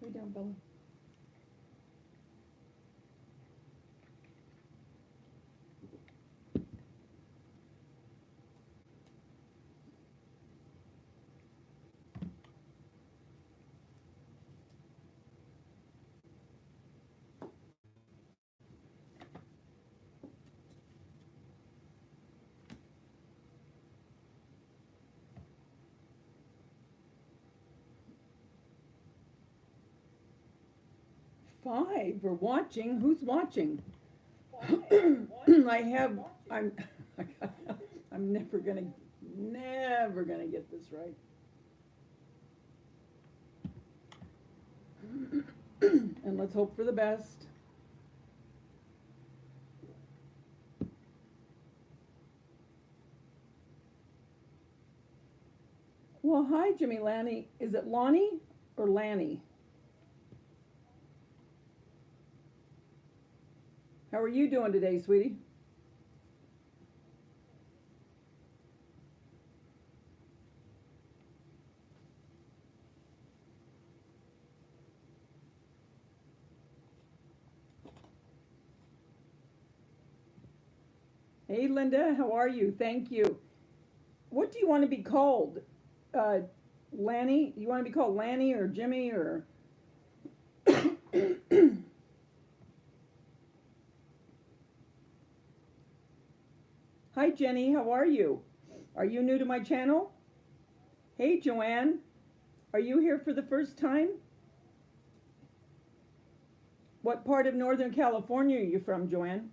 Way down, Bella. Five. We're watching. Who's watching? I have. I'm. I'm never gonna get this right. And let's hope for the best. Well, hi, Jimmy Lanny. Is it Lonnie or Lanny? How are you doing today, sweetie? Hey, Linda, how are you? Thank you. What do you want to be called? Uh, Lanny? You want to be called Lanny or Jimmy or? Hi, Jenny, how are you? Are you new to my channel? Hey, Joanne, are you here for the first time? What part of Northern California are you from, Joanne?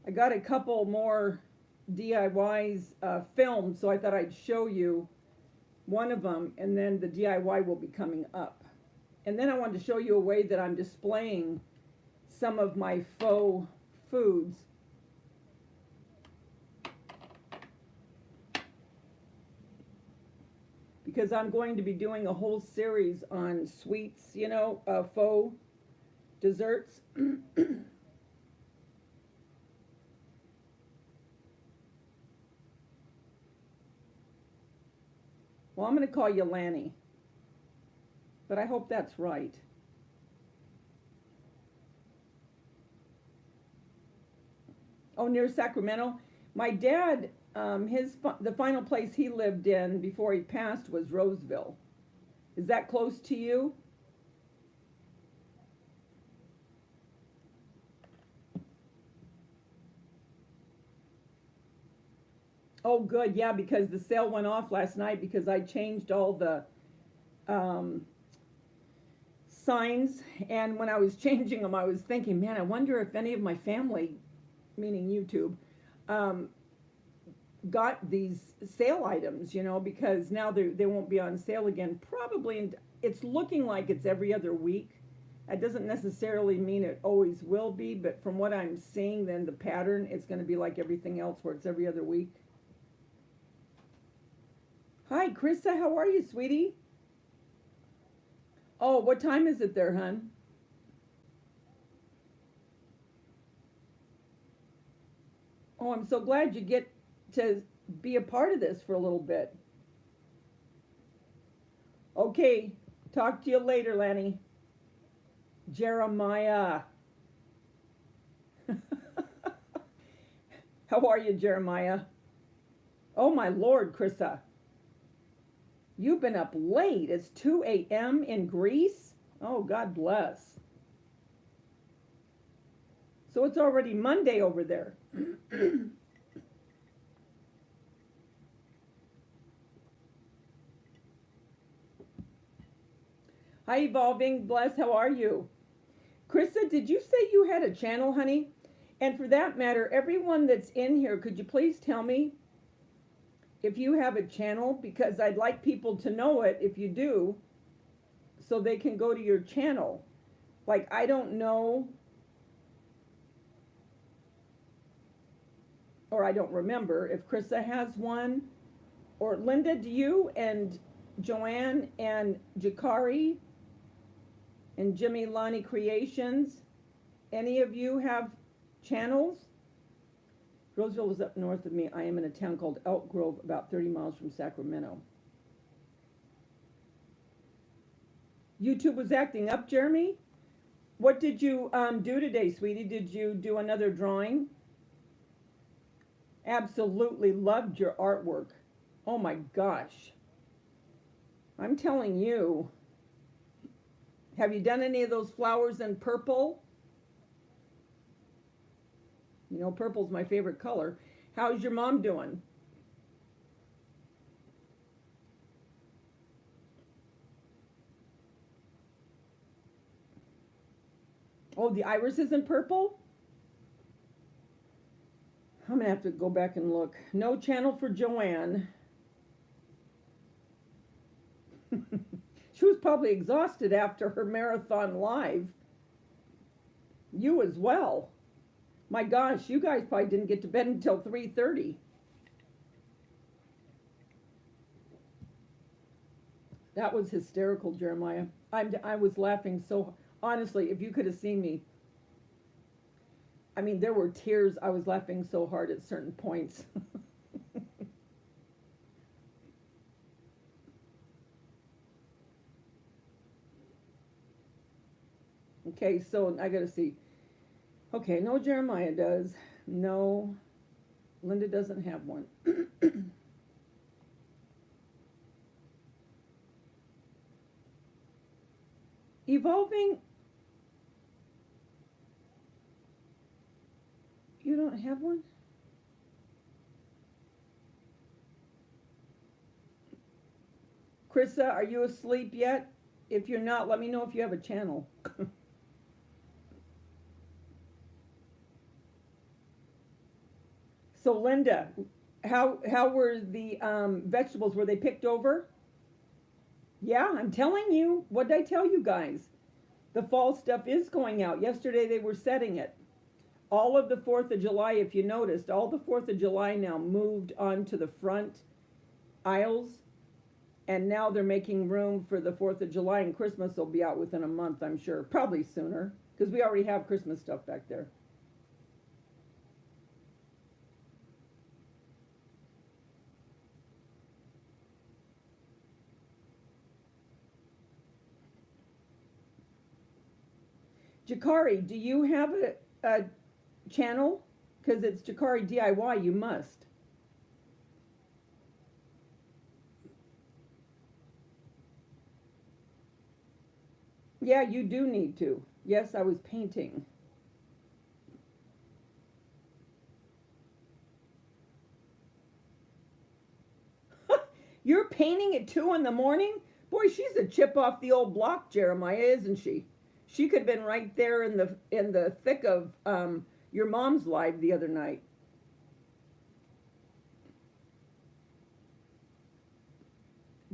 I got a couple more DIYs filmed, so I thought I'd show you one of them, and then the DIY will be coming up. And then I wanted to show you a way that I'm displaying some of my faux foods. Because I'm going to be doing a whole series on sweets, faux desserts. Well, I'm going to call you Lanny, but I hope that's right. Oh, near Sacramento. My dad, the final place he lived in before he passed was Roseville. Is that close to you? Oh, good. Yeah, because the sale went off last night because I changed all the um, signs. And when I was changing them, I was thinking, man, I wonder if any of my family, meaning YouTube, um, got these sale items, because now they won't be on sale again. Probably, it's looking like it's every other week. That doesn't necessarily mean it always will be, but from what I'm seeing, then the pattern, it's going to be like everything else where it's every other week. Hi, Krista, how are you, sweetie? Oh, what time is it there, hon? Oh, I'm so glad you get to be a part of this for a little bit. Okay, talk to you later, Lanny. Jeremiah. How are you, Jeremiah? Oh, my Lord, Krista. You've been up late. It's 2 a.m. in Greece? Oh, God bless. So it's already Monday over there. Hi, Evolving. Bless, how are you? Krista, did you say you had a channel, honey? And for that matter, everyone that's in here, could you please tell me if you have a channel? Because I'd like people to know it if you do, so they can go to your channel. Like, I don't know, or I don't remember if Krista has one, or Linda, do you, and Joanne and Jakari and Jimmy Lonnie Creations, any of you have channels? Roseville is up north of me. I am in a town called Elk Grove, about 30 miles from Sacramento. YouTube was acting up, Jeremy? What did you do today, sweetie? Did you do another drawing? Absolutely loved your artwork. Oh my gosh. I'm telling you. Have you done any of those flowers in purple? You know, purple's my favorite color. How's your mom doing? Oh, the iris is in purple? I'm going to have to go back and look. No channel for Joanne. She was probably exhausted after her marathon live. You as well. My gosh, you guys probably didn't get to bed until 3:30. That was hysterical, Jeremiah. I was laughing so, honestly, if you could have seen me. I mean, there were tears. I was laughing so hard at certain points. Okay, so I gotta see. Okay, no, Jeremiah does. No, Linda doesn't have one. Evolving. You don't have one? Krista, are you asleep yet? If you're not, let me know if you have a channel. So Linda, how were the vegetables? Were they picked over? Yeah, I'm telling you. What did I tell you guys? The fall stuff is going out. Yesterday they were setting it. All of the 4th of July, if you noticed, all the 4th of July now moved onto the front aisles. And now they're making room for the 4th of July, and Christmas will be out within a month, I'm sure. Probably sooner, because we already have Christmas stuff back there. Jakari, do you have a channel? Because it's Jakari DIY, you must. Yeah, you do need to. Yes, I was painting. You're painting at 2 in the morning? Boy, she's a chip off the old block, Jeremiah, isn't she? She could have been right there in the thick of your mom's live the other night.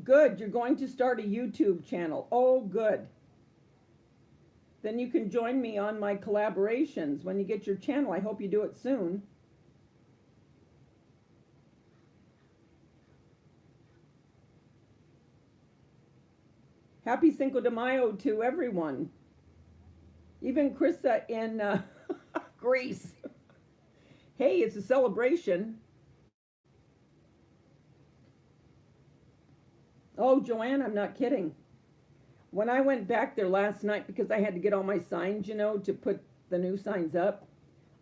Good, you're going to start a YouTube channel. Oh, good. Then you can join me on my collaborations when you get your channel. I hope you do it soon. Happy Cinco de Mayo to everyone. Even Krista in Greece. Hey, it's a celebration. Oh, Joanne, I'm not kidding. When I went back there last night, because I had to get all my signs, you know, to put the new signs up,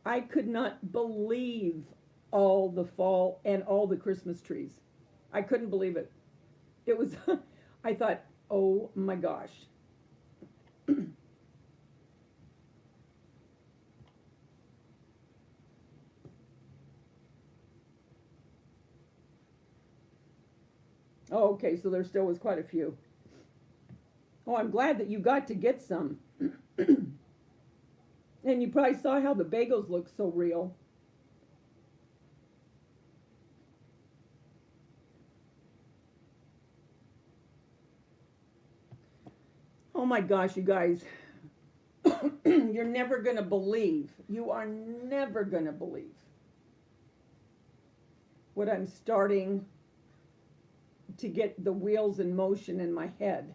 I could not believe all the fall and all the Christmas trees. I couldn't believe it. It was, I thought, oh my gosh. Oh, okay, so there still was quite a few. Oh, I'm glad that you got to get some. And you probably saw how the bagels look so real. Oh my gosh, you guys. You're never going to believe. You are never going to believe what I'm starting to get the wheels in motion in my head.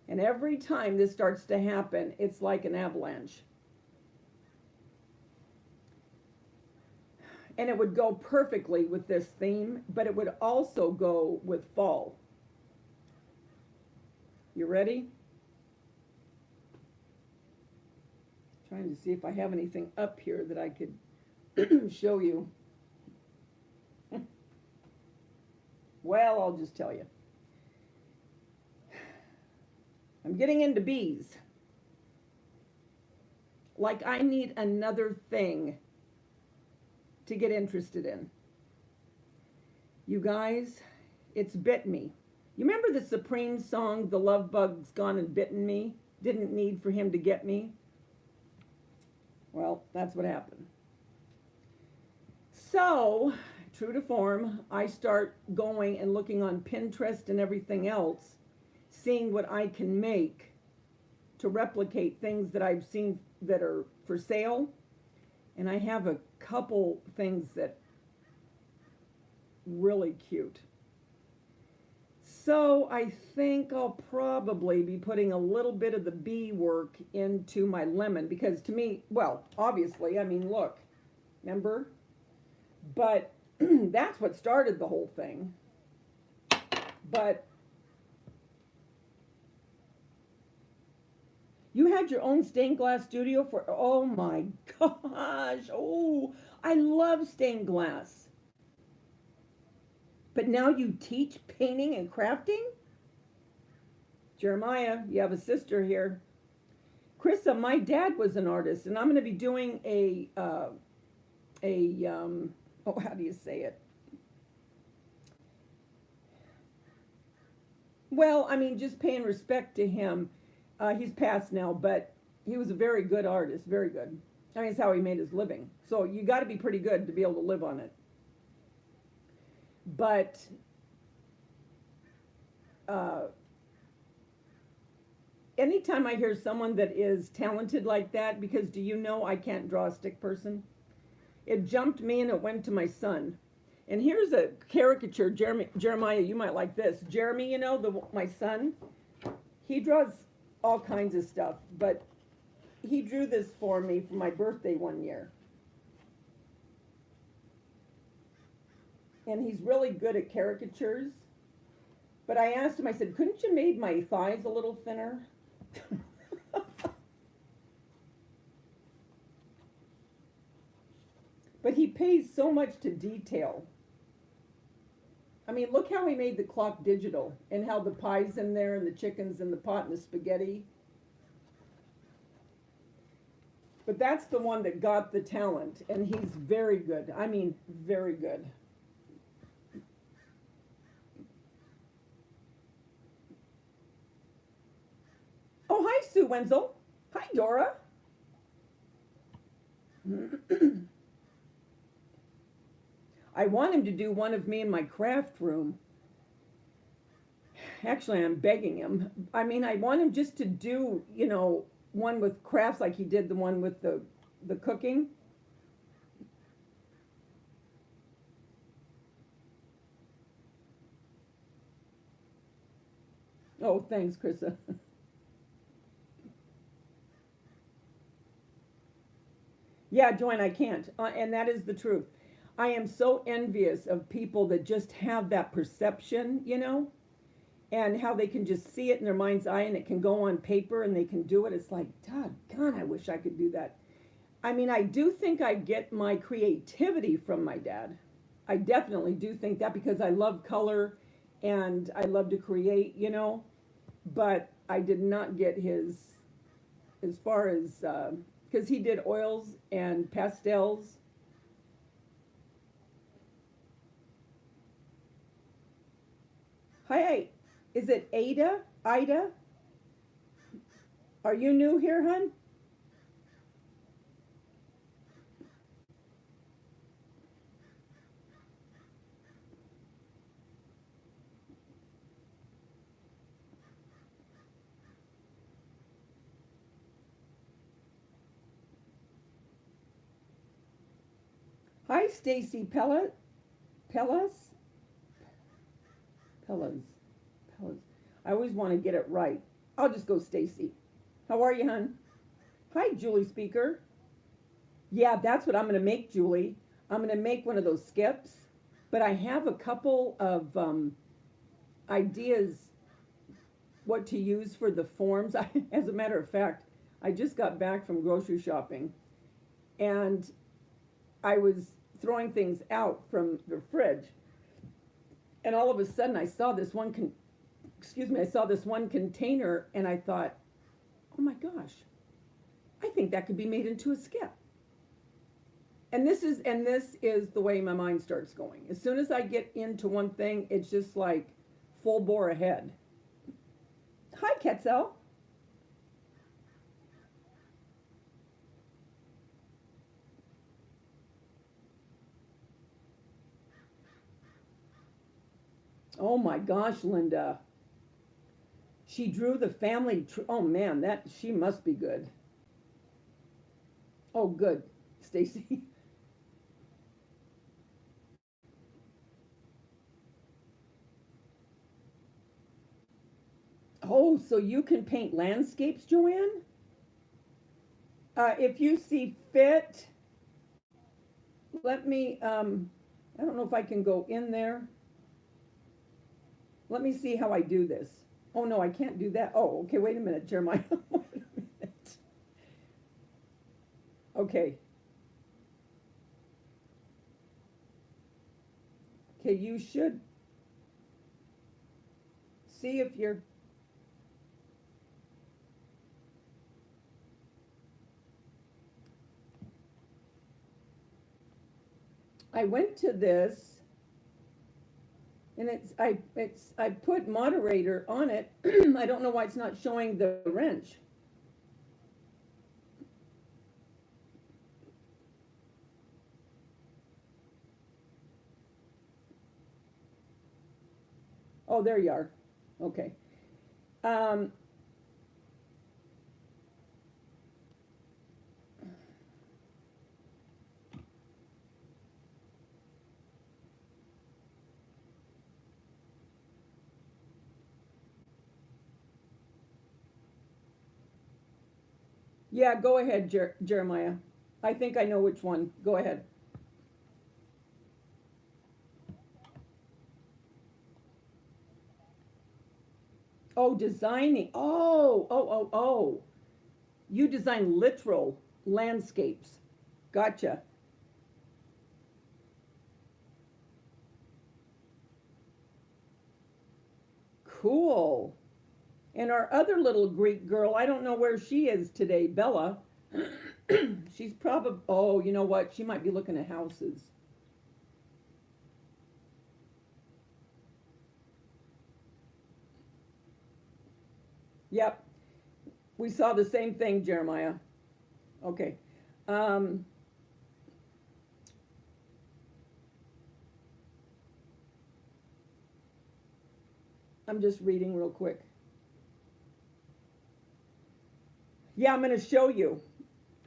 And every time this starts to happen, it's like an avalanche. And it would go perfectly with this theme, but it would also go with fall. You ready? Trying to see if I have anything up here that I could show you. Well, I'll just tell you. I'm getting into bees. Like I need another thing to get interested in. You guys, it's bit me. You remember the Supreme song, The Love Bug's Gone and Bitten Me? Didn't need for him to get me? Well, that's what happened. So, true to form, I start going and looking on Pinterest and everything else, seeing what I can make to replicate things that I've seen that are for sale. And I have a couple things that really cute. So I think I'll probably be putting a little bit of the bee work into my lemon because to me, well, obviously, I mean, look, remember? But that's what started the whole thing. But you had your own stained glass studio for, oh my gosh, oh, I love stained glass. But now you teach painting and crafting? Jeremiah, you have a sister here. Krista, my dad was an artist, and I'm going to be doing oh, how do you say it? Well, I mean, just paying respect to him. He's passed now, but he was a very good artist, very good. I mean, it's how he made his living. So you got to be pretty good to be able to live on it. But anytime I hear someone that is talented like that, because do you know I can't draw a stick person? It jumped me and it went to my son. And here's a caricature, Jeremiah, you might like this. Jeremy, you know, my son, he draws all kinds of stuff, but he drew this for me for my birthday one year. And he's really good at caricatures. But I asked him, I said, couldn't you make my thighs a little thinner? But he pays so much to detail. I mean, look how he made the clock digital and how the pie's in there and the chicken's in the pot and the spaghetti. But that's the one that got the talent, and he's very good. I mean, very good. Oh, hi, Sue Wenzel. Hi, Dora. I want him to do one of me in my craft room. Actually, I'm begging him. I mean, I want him just to do, you know, one with crafts like he did the one with the cooking. Oh, thanks, Krista. Yeah, Joanne, I can't. And that is the truth. I am so envious of people that just have that perception, you know, and how they can just see it in their mind's eye and it can go on paper and they can do it. It's like, God, I wish I could do that. I mean, I do think I get my creativity from my dad. I definitely do think that because I love color and I love to create, you know, but I did not get his, as far as, because he did oils and pastels. Hi, is it Ada? Ida? Are you new here, hun? Hi, Stacy Pellas. Pellas. I always want to get it right. I'll just go Stacy. How are you, hun? Hi, Julie Speaker. Yeah, that's what I'm going to make, Julie. I'm gonna make one of those skips, but I have a couple of ideas what to use for the forms. As a matter of fact, I just got back from grocery shopping, and I was throwing things out from the fridge, and all of a sudden I saw this one I saw this one container, and I thought, oh my gosh, I think that could be made into a skip. And this is the way my mind starts going. As soon as I get into one thing, it's just like full bore ahead. Hi, Quetzal. Oh my gosh, Linda. She drew the family oh man, that she must be good. Oh, good, Stacy. Oh, so you can paint landscapes, Joanne? If you see fit, let me, I don't know if I can go in there. Let me see how I do this. Oh, no, I can't do that. Oh, okay, wait a minute, Jeremiah. Wait a minute. Okay. Okay, you should see if you're, I went to this, and I put moderator on it. I don't know why it's not showing the wrench. Oh, there you are. Okay. Um, yeah, go ahead, Jeremiah. I think I know which one. Go ahead. Oh, designing. Oh. You design literal landscapes. Gotcha. Cool. And our other little Greek girl, I don't know where she is today, Bella. She's probably, oh, you know what? She might be looking at houses. Yep. We saw the same thing, Jeremiah. Okay. Um, I'm just reading real quick. Yeah, I'm going to show you.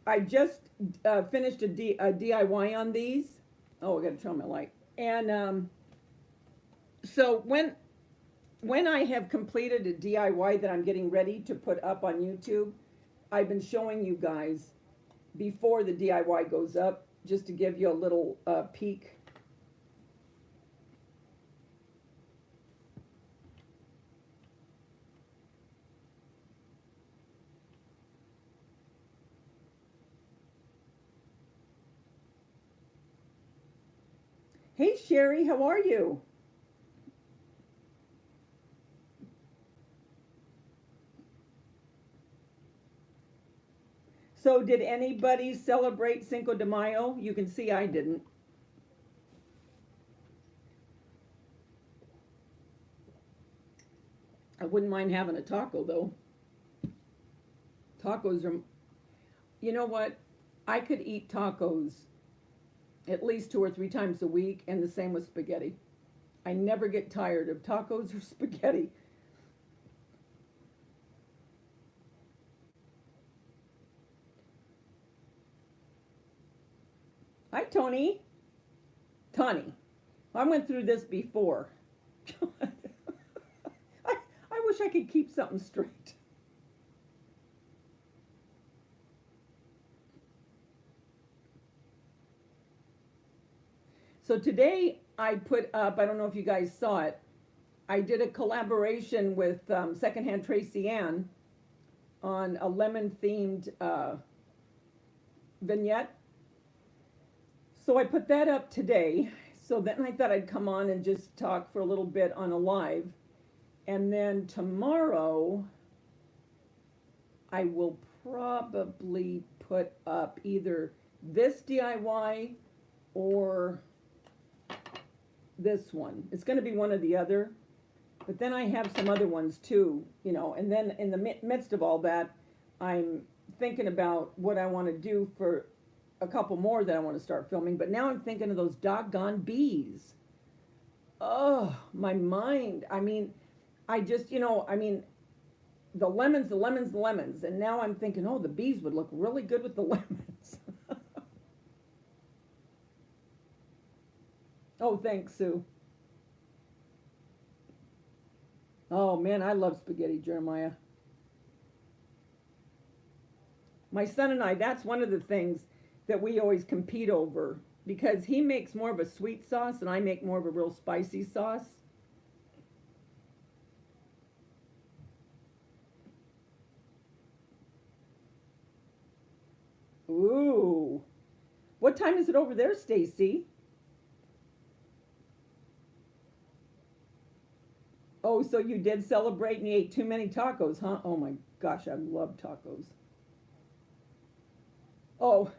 I just finished a DIY on these. Oh, I got to turn on my light. And so when I have completed a DIY that I'm getting ready to put up on YouTube, I've been showing you guys before the DIY goes up, just to give you a little peek. Hey Sherry, how are you? So did anybody celebrate Cinco de Mayo? You can see I didn't. I wouldn't mind having a taco though. Tacos are, you know what? I could eat tacos at least 2 or 3 times a week, and the same with spaghetti. I never get tired of tacos or spaghetti. Hi, Tony. Tony, I went through this before. I wish I could keep something straight. So today I put up, I don't know if you guys saw it, I did a collaboration with Secondhand Tracy Ann on a lemon themed vignette. So I put that up today. So then I thought I'd come on and just talk for a little bit on a live. And then tomorrow I will probably put up either this DIY or this one. It's going to be one or the other. But then I have some other ones too, you know, and then in the midst of all that, I'm thinking about what I want to do for a couple more that I want to start filming. But now I'm thinking of those doggone bees. Oh, my mind. I mean, I just, you know, I mean, the lemons, the lemons, the lemons. And now I'm thinking, oh, the bees would look really good with the lemons. Oh, thanks, Sue. Oh, man, I love spaghetti, Jeremiah. My son and I, that's one of the things that we always compete over, because he makes more of a sweet sauce and I make more of a real spicy sauce. Ooh. What time is it over there, Stacy? Oh, so you did celebrate and you ate too many tacos, huh? Oh my gosh, I love tacos. Oh,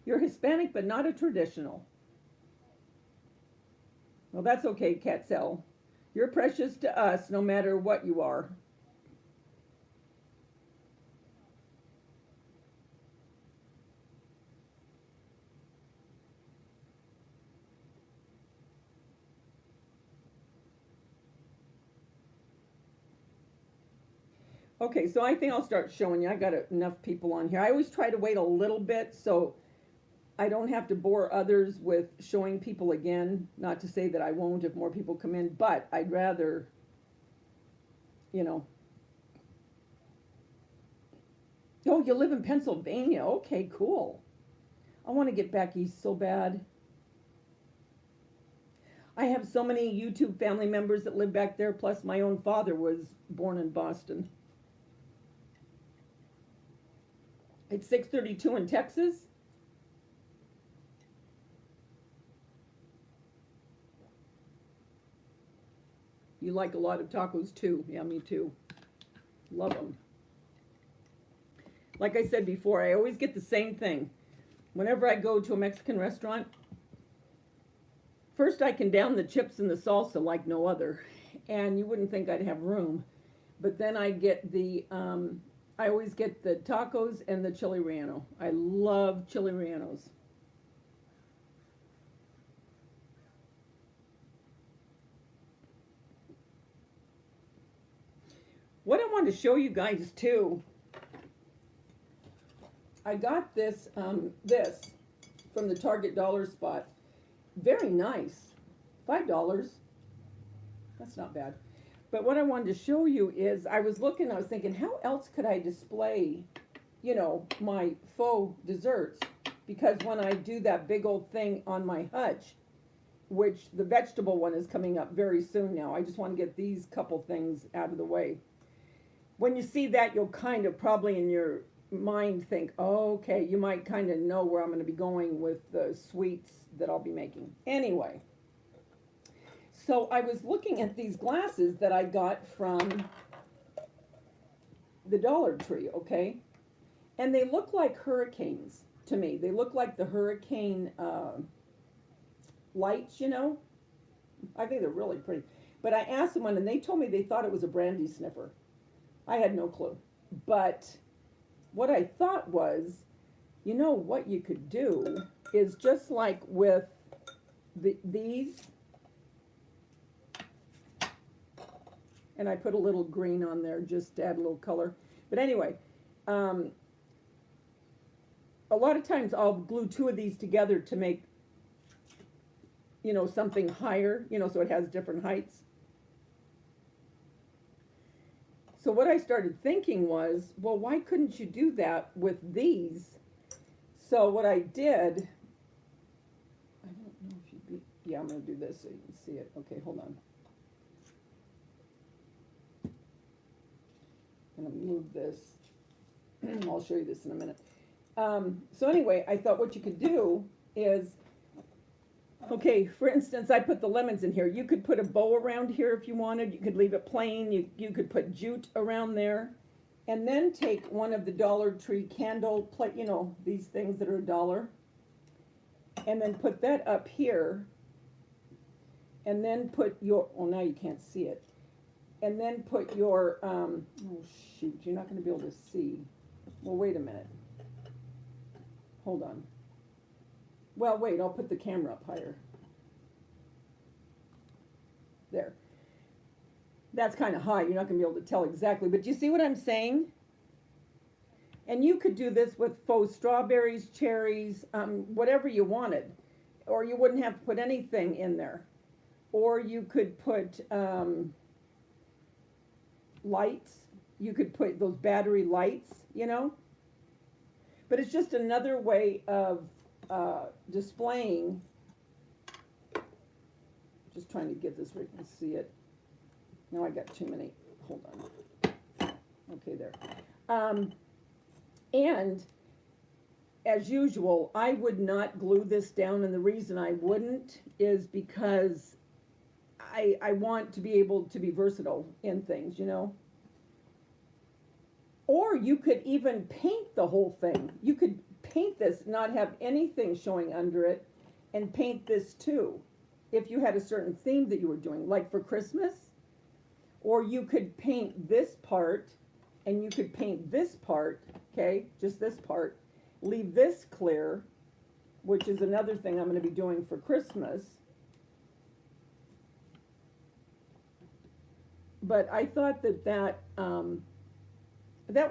you're Hispanic, but not a traditional. Well, that's okay, Catzel. You're precious to us, no matter what you are. Okay, so I think I'll start showing you. I got enough people on here. I always try to wait a little bit so I don't have to bore others with showing people again. Not to say that I won't if more people come in, but I'd rather, you know. Oh, you live in Pennsylvania. Okay, cool. I want to get back east so bad. I have so many YouTube family members that live back there, plus my own father was born in Boston. It's 6:32 in Texas. You like a lot of tacos too. Yeah, me too. Love them. Like I said before, I always get the same thing. Whenever I go to a Mexican restaurant, first I can down the chips and the salsa like no other. And you wouldn't think I'd have room. But then I get I always get the tacos and the chili relleno. I love chili rellenos. What I wanted to show you guys too, I got this from the Target dollar spot. Very nice. $5. That's not bad. But what I wanted to show you is I was thinking, how else could I display, you know, my faux desserts? Because when I do that big old thing on my hutch, which the vegetable one is coming up very soon now, I just want to get these couple things out of the way. When you see that, you'll kind of probably in your mind think, oh, okay, you might kind of know where I'm going to be going with the sweets that I'll be making. Anyway. So I was looking at these glasses that I got from the Dollar Tree, okay? And they look like hurricanes to me. They look like the hurricane lights, you know? I think they're really pretty. But I asked someone, and they told me they thought it was a brandy sniffer. I had no clue. But what I thought was, you know, what you could do is just like with these, and I put a little green on there just to add a little color. But anyway, a lot of times I'll glue two of these together to make, you know, something higher, you know, so it has different heights. So what I started thinking was, well, why couldn't you do that with these? So what I did, I don't yeah, I'm going to do this so you can see it. Okay, hold on. I'm going to move this. I'll show you this in a minute. So anyway, I thought what you could do is, okay, for instance, I put the lemons in here. You could put a bow around here if you wanted. You could leave it plain. You could put jute around there. And then take one of the Dollar Tree candle plate, you know, these things that are $1. And then put that up here. And then put your, well, now you can't see it. And then put your, oh shoot, you're not going to be able to see. Well, wait a minute. Hold on. Well, wait, I'll put the camera up higher. There. That's kind of high. You're not going to be able to tell exactly. But do you see what I'm saying? And you could do this with faux strawberries, cherries, whatever you wanted. Or you wouldn't have to put anything in there. Or you could put lights. You could put those battery lights, you know. But it's just another way of displaying. Just trying to get this where you can see it. Now I got too many. Hold on. Okay, there. And as usual, I would not glue this down, and the reason I wouldn't is because I want to be able to be versatile in things, you know. Or you could even paint the whole thing. You could paint this, not have anything showing under it, and paint this too, if you had a certain theme that you were doing, like for Christmas. Or you could paint this part, and you could paint this part, okay, just this part, leave this clear, which is another thing I'm going to be doing for Christmas. But I thought that that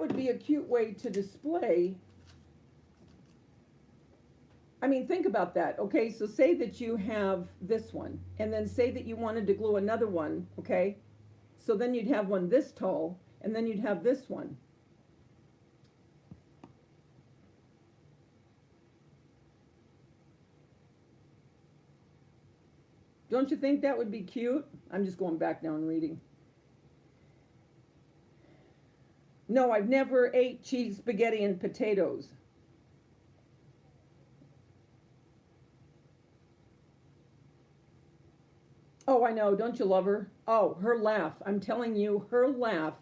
would be a cute way to display. I mean, think about that. Okay, so say that you have this one, and then say that you wanted to glue another one, okay? So then you'd have one this tall, and then you'd have this one. Don't you think that would be cute? I'm just going back down reading. No, I've never ate cheese, spaghetti, and potatoes. Oh, I know. Don't you love her? Oh, her laugh. I'm telling you, her laugh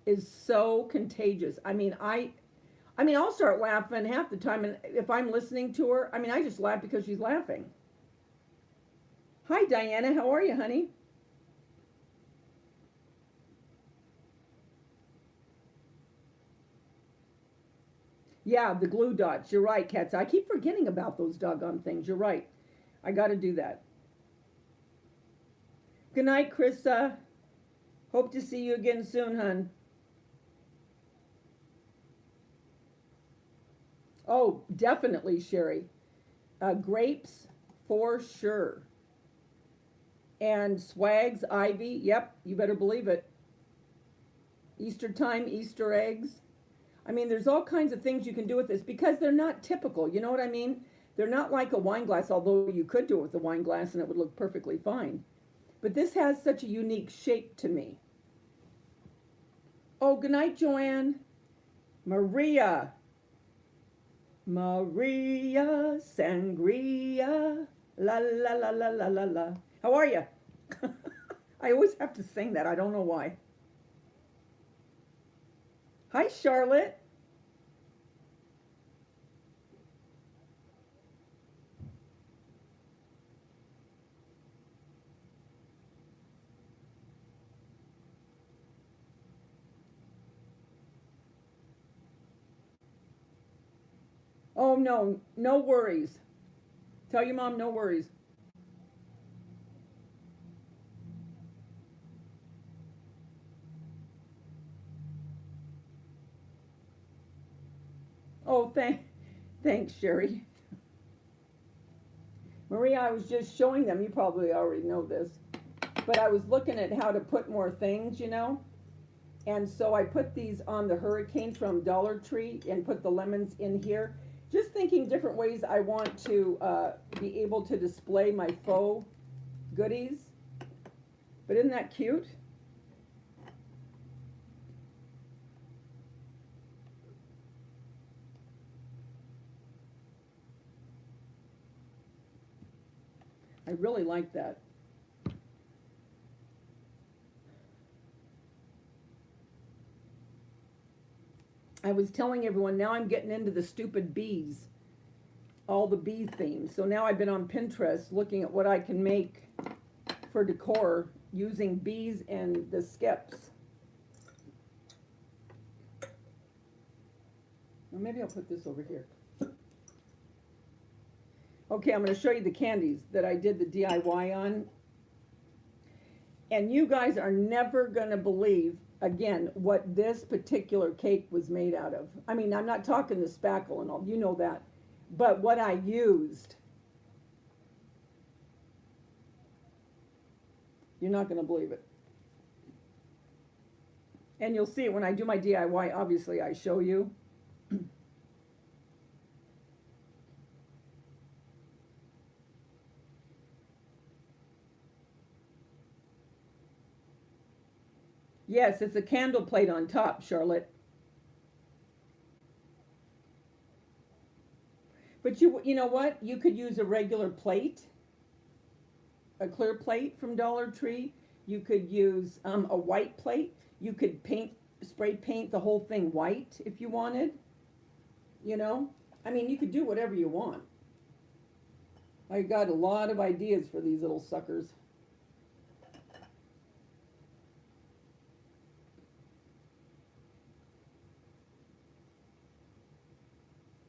is so contagious. I mean, I'll start laughing half the time, and if I'm listening to her, I mean, I just laugh because she's laughing. Hi, Diana. How are you, honey? Yeah, the glue dots. You're right, Cats. I keep forgetting about those doggone things. You're right. I got to do that. Good night, Krista. Hope to see you again soon, hun. Oh, definitely, Sherry. Grapes, for sure. And swags, ivy. Yep, you better believe it. Easter time, Easter eggs. I mean, there's all kinds of things you can do with this because they're not typical. You know what I mean? They're not like a wine glass, although you could do it with a wine glass and it would look perfectly fine. But this has such a unique shape to me. Oh, good night, Joanne. Maria. Maria Sangria. La la la la la la la. How are you? I always have to sing that. I don't know why. Hi, Charlotte. Oh, no, no worries. Tell your mom no worries. Oh, thanks, Sherry. Maria, I was just showing them. You probably already know this. But I was looking at how to put more things, you know. And so I put these on the Hurricane from Dollar Tree and put the lemons in here. Just thinking different ways I want to be able to display my faux goodies. But isn't that cute? I really like that. I was telling everyone, now I'm getting into the stupid bees, all the bee themes. So now I've been on Pinterest looking at what I can make for decor using bees and the skips. Well, maybe I'll put this over here. Okay, I'm going to show you the candies that I did the DIY on. And you guys are never going to believe, again, what this particular cake was made out of. I mean, I'm not talking the spackle and all, you know that. But what I used, you're not going to believe it. And you'll see it when I do my DIY, obviously I show you. Yes, it's a candle plate on top, Charlotte. But you know what? You could use a regular plate, a clear plate from Dollar Tree. You could use a white plate. You could spray paint the whole thing white if you wanted. You know? I mean, you could do whatever you want. I got a lot of ideas for these little suckers.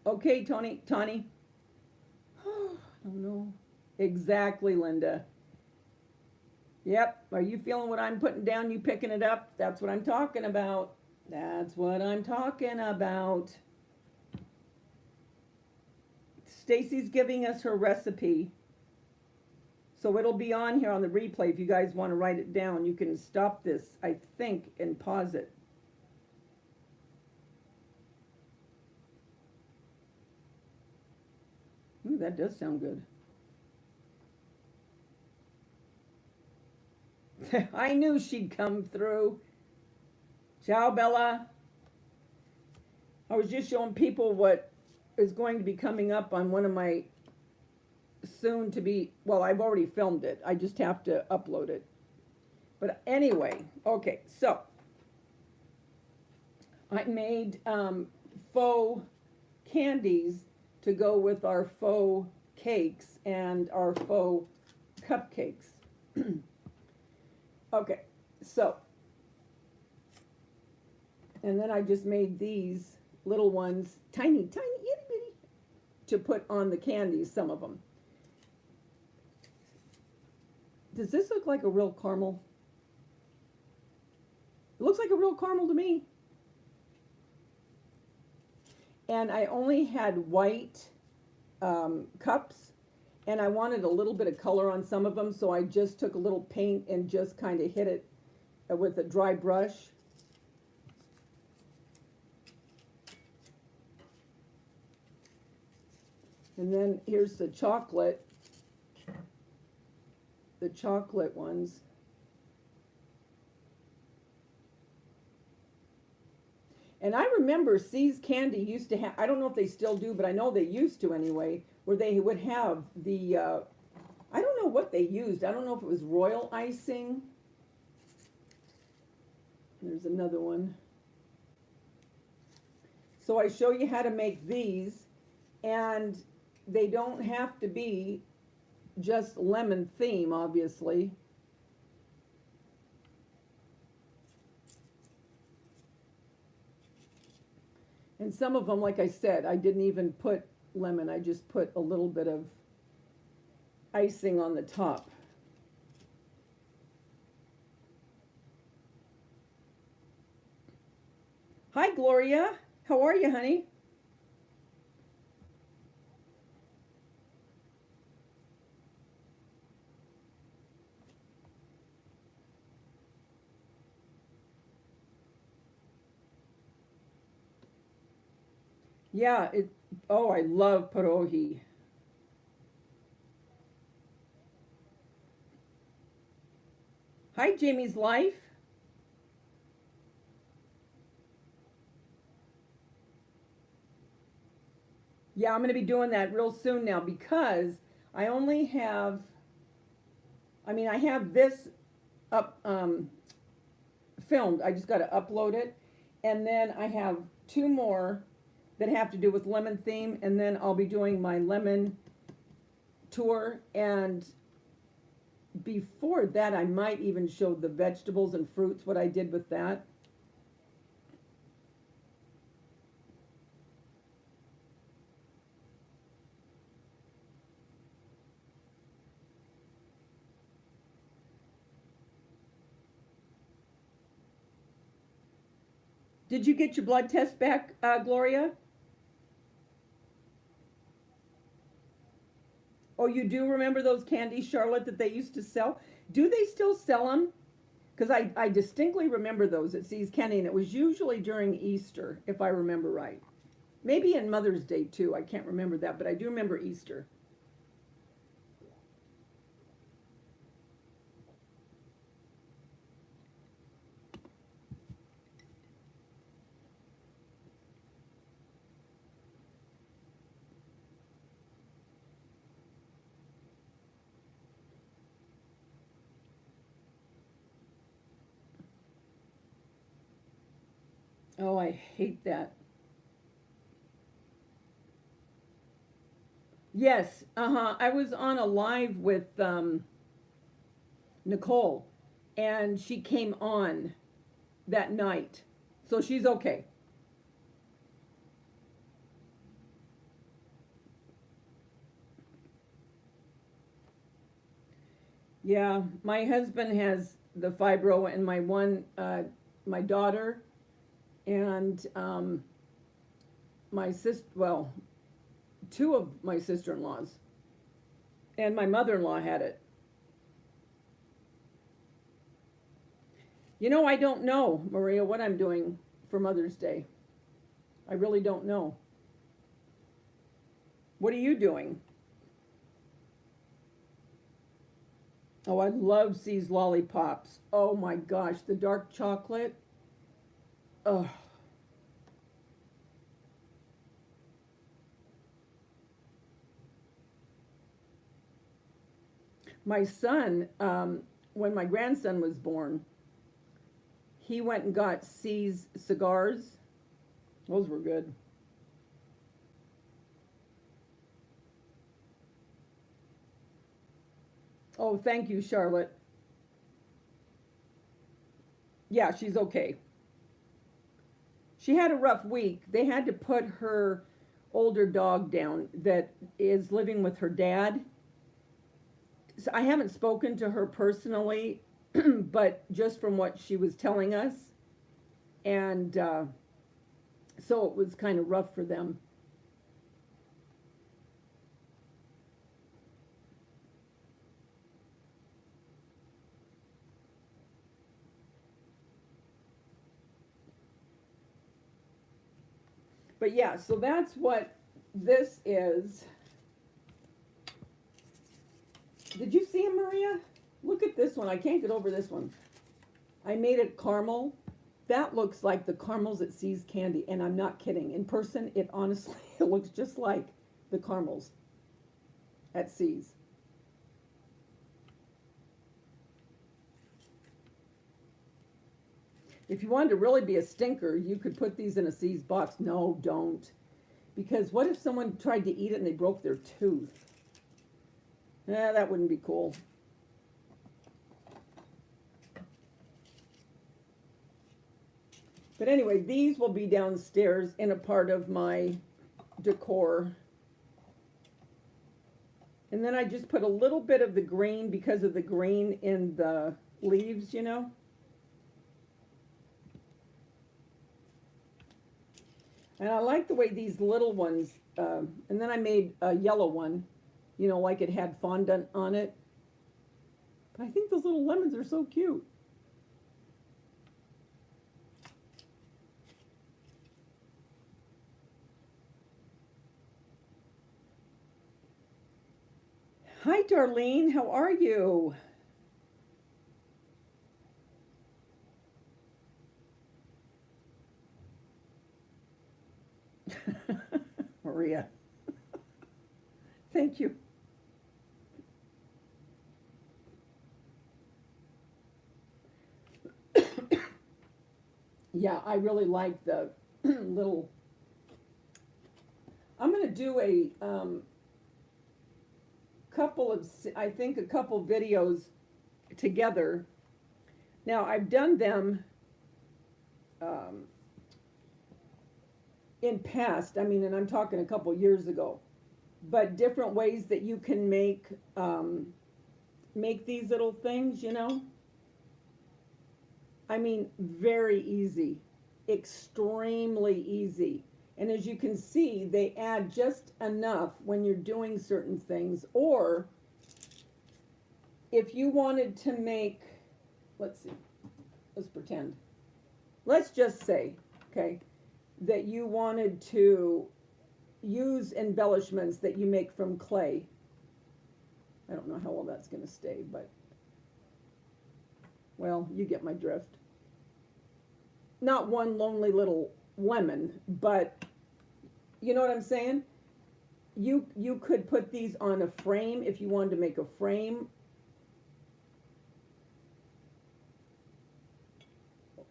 Okay, Tawny. Oh, I don't know. Exactly, Linda. Yep. Are you feeling what I'm putting down? You picking it up? That's what I'm talking about. That's what I'm talking about. Stacy's giving us her recipe. So it'll be on here on the replay if you guys want to write it down. You can stop this, I think, and pause it. Ooh, that does sound good. I knew she'd come through. Ciao, Bella. I was just showing people what is going to be coming up on one of my soon to be, well, I've already filmed it. I just have to upload it. But anyway, okay, so I made faux candies to go with our faux cakes and our faux cupcakes. Okay, so, and then I just made these little ones, tiny, itty bitty, to put on the candies, some of them. Does this look like a real caramel? It looks like a real caramel to me. And I only had white cups, and I wanted a little bit of color on some of them, so I just took a little paint and just kind of hit it with a dry brush. And then here's the chocolate ones. And I remember C's Candy used to have, I don't know if they still do, but I know they used to anyway, where they would have the, I don't know what they used. I don't know if it was royal icing. There's another one. So I show you how to make these, and they don't have to be just lemon theme, obviously. And some of them, like I said, I didn't even put lemon. I just put a little bit of icing on the top. Hi, Gloria. How are you, honey? Yeah, oh, I love pierogi. Hi, Jamie's Life. Yeah, I'm going to be doing that real soon now because I only have, I mean, I have this up filmed. I just got to upload it. And then I have two more that have to do with lemon theme. And then I'll be doing my lemon tour. And before that, I might even show the vegetables and fruits, what I did with that. Did you get your blood test back, Gloria? Oh, you do remember those candies, Charlotte, that they used to sell? Do they still sell them? Because I distinctly remember those at See's Candy, and it was usually during Easter, if I remember right. Maybe in Mother's Day too. I can't remember that, but I do remember Easter. Oh, I hate that. Yes, uh-huh. I was on a live with Nicole, and she came on that night. So she's okay. Yeah, my husband has the fibro, and my daughter, and my sister, well, two of my sister-in-laws, and my mother-in-law had it. You know, I don't know, Maria, what I'm doing for Mother's Day. I really don't know. What are you doing? Oh, I love C's lollipops. Oh my gosh, the dark chocolate. Oh, my son, when my grandson was born, he went and got C's cigars. Those were good. Oh, thank you, Charlotte. Yeah, she's okay. She had a rough week. They had to put her older dog down that is living with her dad. So I haven't spoken to her personally, but just from what she was telling us, and so it was kind of rough for them. But yeah, so that's what this is. Did you see him, Maria? Look at this one. I can't get over this one. I made it caramel. That looks like the caramels at C's Candy, and I'm not kidding. In person, it honestly it looks just like the caramels at C's. If you wanted to really be a stinker, you could put these in a C's box. No, don't. Because what if someone tried to eat it and they broke their tooth? That wouldn't be cool. But anyway, these will be downstairs in a part of my decor. And then I just put a little bit of the green because of the green in the leaves, you know. And I like the way these little ones, and then I made a yellow one, you know, like it had fondant on it. But I think those little lemons are so cute. Hi, Darlene. How are you? Maria, thank you. Yeah, I really like the little. I'm going to do a couple of, I think, a couple videos together. Now, I've done them um, in past. I mean, and I'm talking a couple years ago. But different ways that you can make these little things, you know. I mean, very easy, extremely easy. And as you can see, they add just enough when you're doing certain things. Or if you wanted to make, let's see, let's pretend, let's just say, okay, that you wanted to use embellishments that you make from clay. I don't know how well that's going to stay, but, well, you get my drift. Not one lonely little lemon, but you know what I'm saying? You could put these on a frame if you wanted to make a frame.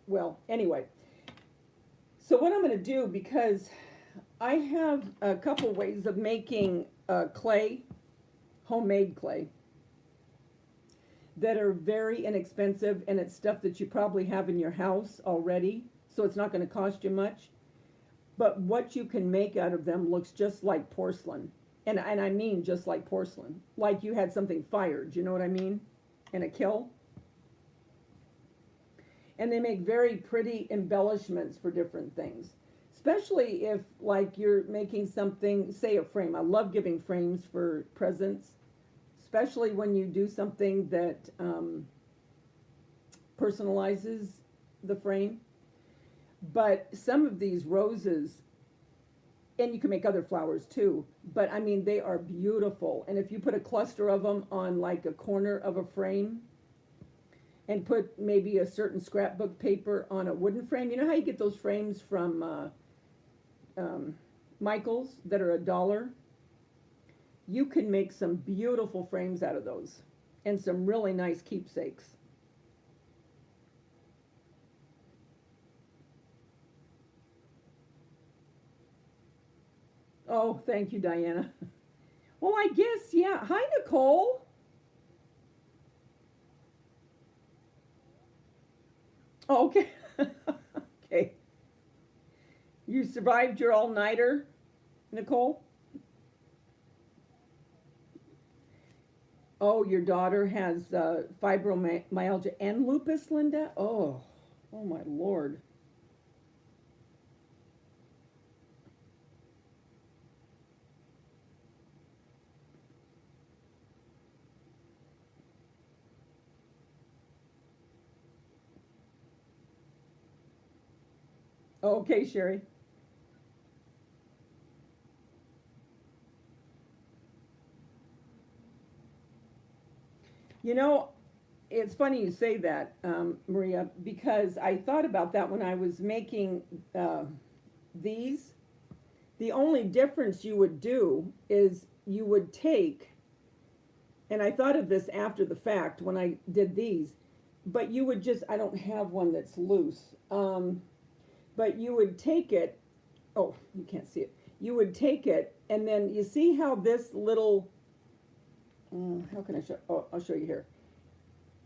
Well, anyway, so what I'm going to do, because I have a couple ways of making clay, homemade clay, that are very inexpensive, and it's stuff that you probably have in your house already, so it's not going to cost you much. But what you can make out of them looks just like porcelain. And I mean just like porcelain. Like you had something fired, you know what I mean? In a kiln. And they make very pretty embellishments for different things. Especially if, like, you're making something, say a frame. I love giving frames for presents. Especially when you do something that personalizes the frame. But some of these roses, and you can make other flowers too, but I mean, they are beautiful. And if you put a cluster of them on like a corner of a frame, and put maybe a certain scrapbook paper on a wooden frame, you know how you get those frames from Michael's that are $1? You can make some beautiful frames out of those, and some really nice keepsakes. Oh, thank you, Diana. Well, I guess, yeah. Hi, Nicole. Oh, okay. Okay. You survived your all-nighter, Nicole? Oh, your daughter has fibromyalgia and lupus, Linda? Oh, oh my Lord. Okay, Sherry. You know, it's funny you say that, Maria, because I thought about that when I was making these. The only difference you would do is you would take, and I thought of this after the fact when I did these, but you would just, I don't have one that's loose, but you would take it, oh, you can't see it, you would take it, and then you see how this little, how can I show, oh, I'll show you here,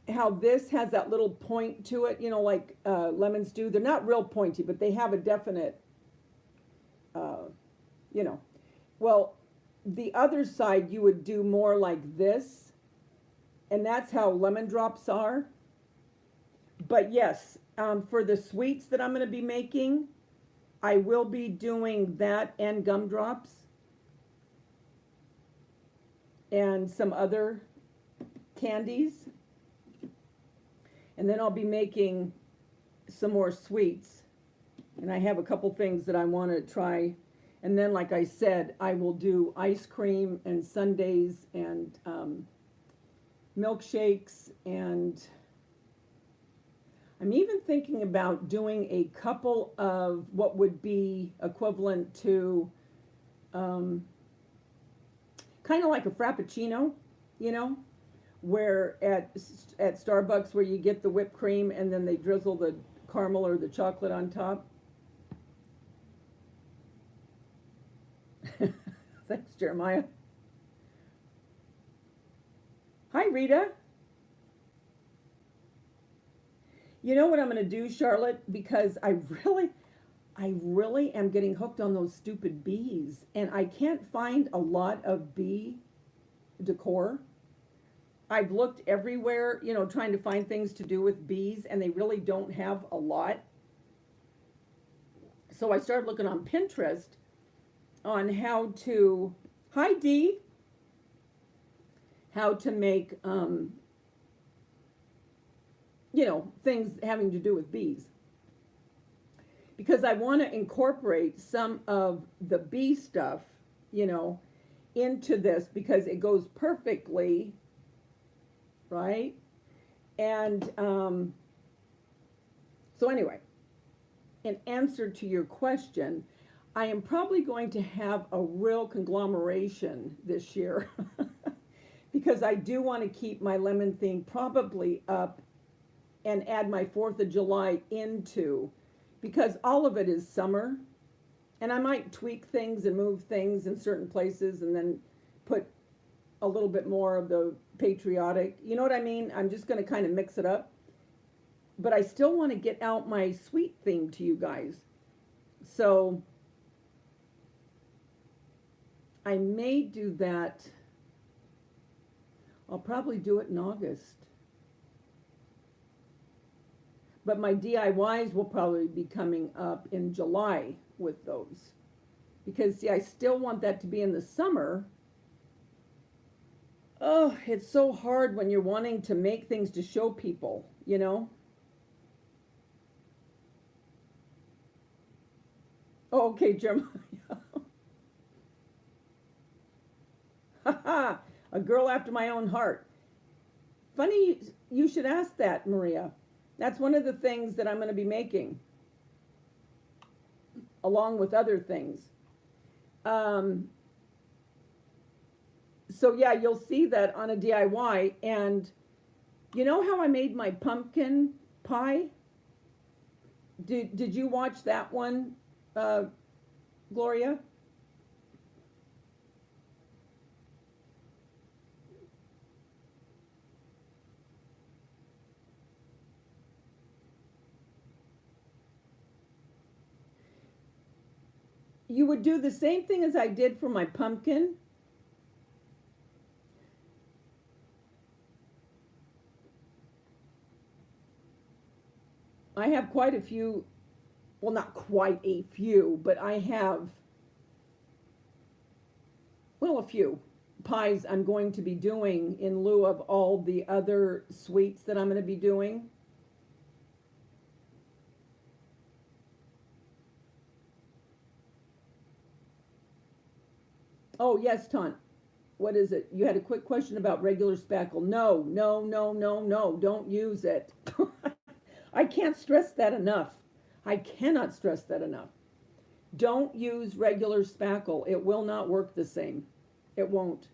how this has that little point to it, you know, like lemons do. They're not real pointy, but they have a definite, you know. Well, the other side you would do more like this, and that's how lemon drops are. But yes, for the sweets that I'm going to be making, I will be doing that and gumdrops and some other candies. And then I'll be making some more sweets. And I have a couple things that I want to try. And then, like I said, I will do ice cream and sundaes and milkshakes. And I'm even thinking about doing a couple of what would be equivalent to um, kind of like a frappuccino, you know, where at Starbucks where you get the whipped cream and then they drizzle the caramel or the chocolate on top. Thanks, Jeremiah. Hi, Rita. You know what I'm going to do, Charlotte? Because I really am getting hooked on those stupid bees, and I can't find a lot of bee decor. I've looked everywhere, you know, trying to find things to do with bees, and they really don't have a lot. So I started looking on Pinterest on how to, hi Dee, how to make, you know, things having to do with bees. Because I want to incorporate some of the bee stuff, you know, into this because it goes perfectly, right? And so anyway, in answer to your question, I am probably going to have a real conglomeration this year because I do want to keep my lemon theme probably up and add my 4th of July into, because all of it is summer, and I might tweak things and move things in certain places and then put a little bit more of the patriotic, you know what I mean? I'm just going to kind of mix it up, but I still want to get out my sweet theme to you guys. So I may do that. I'll probably do it in August. But my DIYs will probably be coming up in July with those. Because, see, I still want that to be in the summer. Oh, it's so hard when you're wanting to make things to show people, you know? Oh, okay, Jeremiah. Haha, a girl after my own heart. Funny you should ask that, Maria. That's one of the things that I'm going to be making, along with other things. So yeah, you'll see that on a DIY. And you know how I made my pumpkin pie? Did you watch that one, Gloria? You would do the same thing as I did for my pumpkin. I have quite a few, well, not quite a few, but I have, well, a few pies I'm going to be doing in lieu of all the other sweets that I'm going to be doing. Oh, yes, Ton. What is it? You had a quick question about regular spackle. No, no, no, no, no. Don't use it. I can't stress that enough. I cannot stress that enough. Don't use regular spackle. It will not work the same. It won't.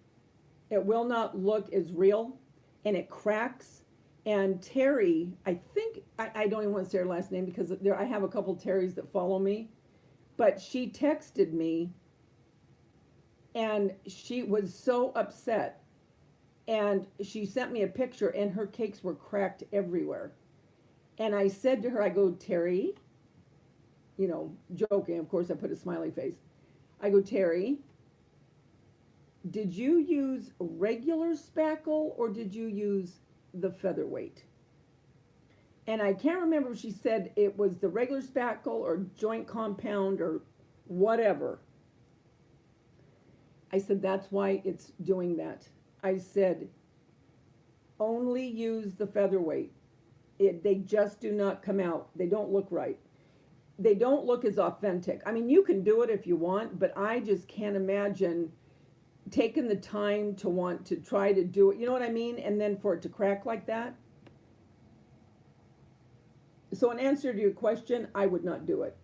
It will not look as real, and it cracks. And Terry, I think, I don't even want to say her last name because I have a couple Terrys that follow me, but she texted me and she was so upset. And she sent me a picture and her cakes were cracked everywhere. And I said to her, I go, Terry, you know, joking, of course I put a smiley face. I go, Terry, did you use regular spackle or did you use the featherweight? And I can't remember if she said it was the regular spackle or joint compound or whatever. I said, that's why it's doing that. I said, only use the featherweight. They just do not come out. They don't look right. They don't look as authentic. I mean, you can do it if you want, but I just can't imagine taking the time to want to try to do it. You know what I mean? And then for it to crack like that. So in answer to your question, I would not do it.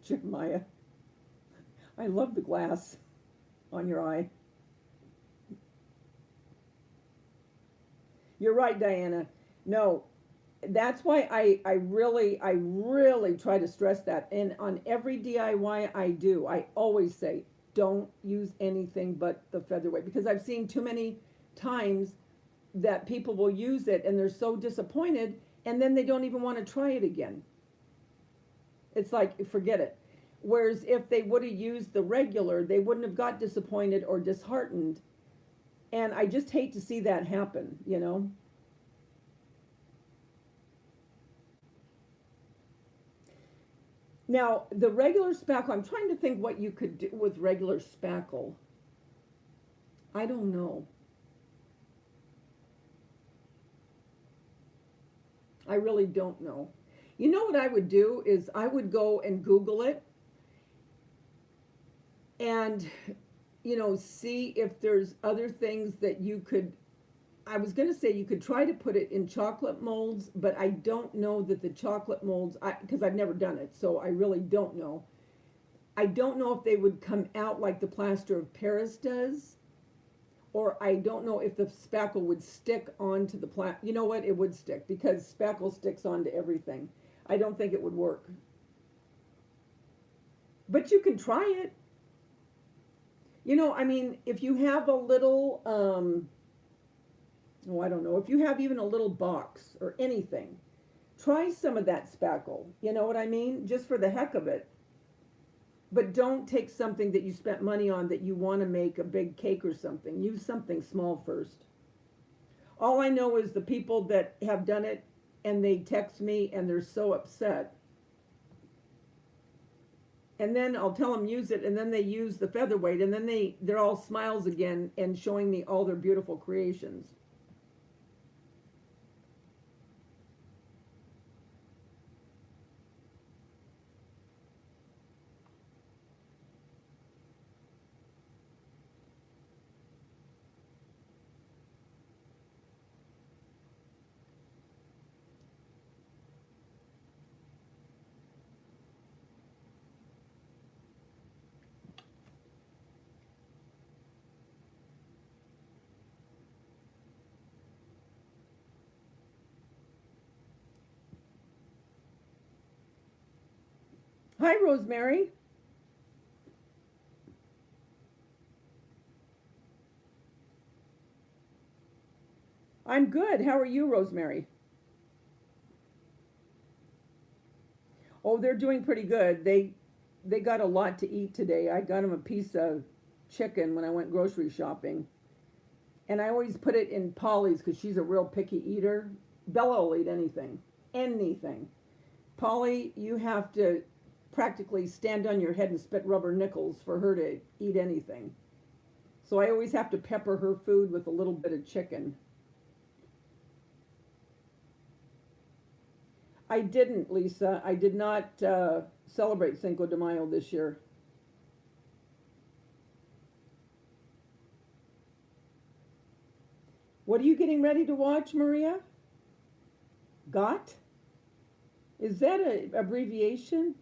Jeremiah, I love the glass on your eye. You're right, Diana. No, that's why I really try to stress that. And on every DIY I do, I always say, don't use anything but the featherweight, because I've seen too many times that people will use it and they're so disappointed and then they don't even want to try it again. It's like, forget it. Whereas if they would have used the regular, they wouldn't have got disappointed or disheartened. And I just hate to see that happen, you know? Now, the regular spackle, I'm trying to think what you could do with regular spackle. I don't know. I really don't know. You know what I would do is I would go and Google it and, see if there's other things that you could. I was going to say you could try to put it in chocolate molds, but I don't know that the chocolate molds, because I've never done it, so I really don't know. I don't know if they would come out like the plaster of Paris does, or I don't know if the spackle would stick onto the You know what? It would stick because spackle sticks onto everything. I don't think it would work. But you can try it. I mean, if you have a little, I don't know, if you have even a little box or anything, try some of that spackle. You know what I mean? Just for the heck of it. But don't take something that you spent money on that you want to make a big cake or something. Use something small first. All I know is the people that have done it and they text me and they're so upset. And then I'll tell them use it, and then they use the featherweight, and then they're all smiles again and showing me all their beautiful creations. Hi, Rosemary. I'm good. How are you, Rosemary? Oh, they're doing pretty good. They got a lot to eat today. I got them a piece of chicken when I went grocery shopping. And I always put it in Polly's because she's a real picky eater. Bella will eat anything. Anything. Polly, you have to practically stand on your head and spit rubber nickels for her to eat anything. So I always have to pepper her food with a little bit of chicken. I didn't, Lisa. I did not celebrate Cinco de Mayo this year. What are you getting ready to watch, Maria? Got? Is that an abbreviation?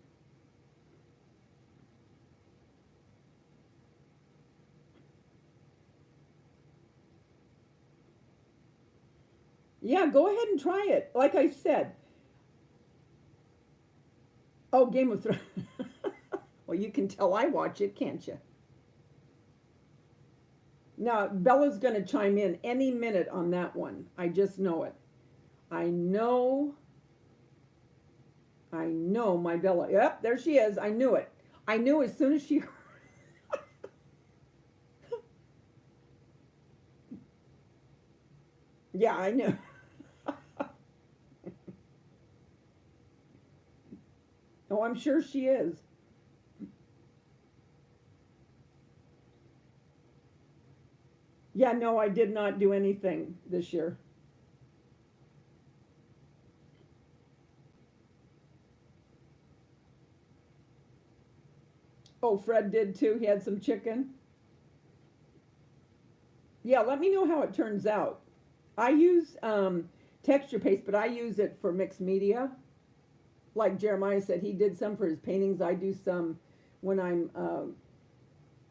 Yeah, go ahead and try it. Like I said. Oh, Game of Thrones. Well, you can tell I watch it, can't you? Now, Bella's going to chime in any minute on that one. I just know it. I know. I know my Bella. Yep, there she is. I knew it. I knew as soon as she. Yeah, I knew. Oh, I'm sure she is. Yeah, no, I did not do anything this year. Oh, Fred did too. He had some chicken. Yeah, let me know how it turns out. I use texture paste, but I use it for mixed media. Like Jeremiah said, he did some for his paintings. I do some when I'm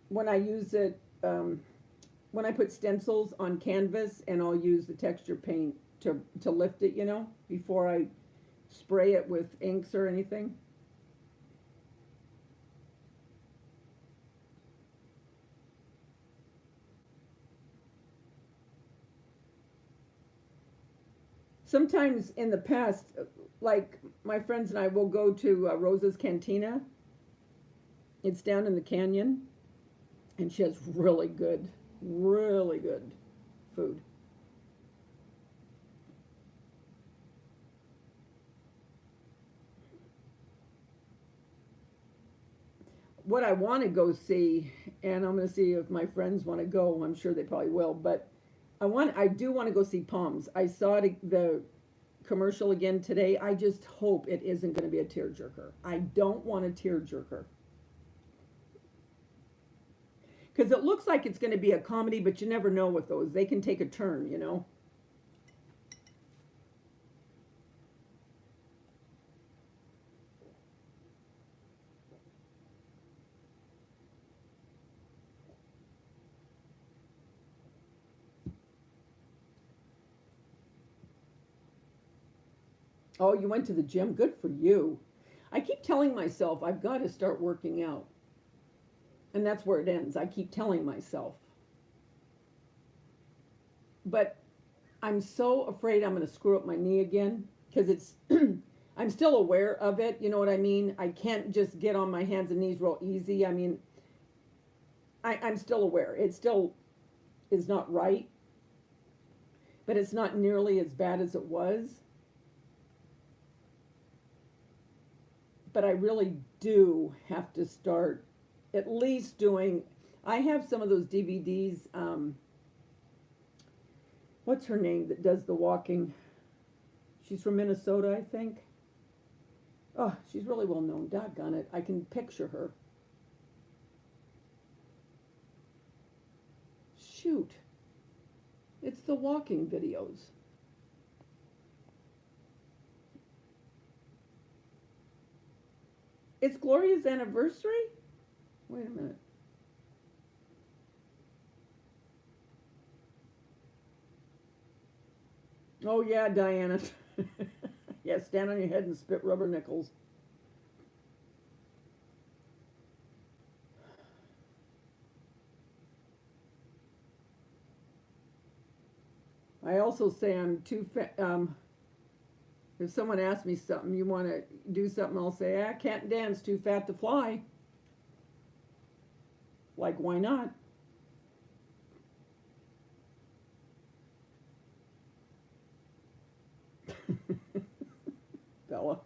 when I use it when I put stencils on canvas, and I'll use the texture paint to lift it, before I spray it with inks or anything. Sometimes in the past, like my friends and I will go to Rosa's Cantina. It's down in the canyon, and she has really good food. What I want to go see, and I'm going to see if my friends want to go. I'm sure they probably will, but I do want to go see Palms. I saw the commercial again today. I just hope it isn't going to be a tearjerker. I don't want a tearjerker because it looks like it's going to be a comedy, but you never know with those. They can take a turn. Oh, you went to the gym. Good for you. I keep telling myself I've got to start working out. And that's where it ends. I keep telling myself. But I'm so afraid I'm going to screw up my knee again because it's I'm still aware of it, you know what I mean? I can't just get on my hands and knees real easy. I mean, I'm still aware. It still is not right, but it's not nearly as bad as it was. But I really do have to start at least doing. I have some of those DVDs. What's her name that does the walking? She's from Minnesota, I think. Oh, she's really well known. Doggone it. I can picture her. Shoot. It's the walking videos. It's Gloria's anniversary? Wait a minute. Oh, yeah, Diana. Yeah, stand on your head and spit rubber nickels. I also say I'm too fat. If someone asks me something, you want to do something, I'll say, I can't dance, too fat to fly. Like, why not? Bella.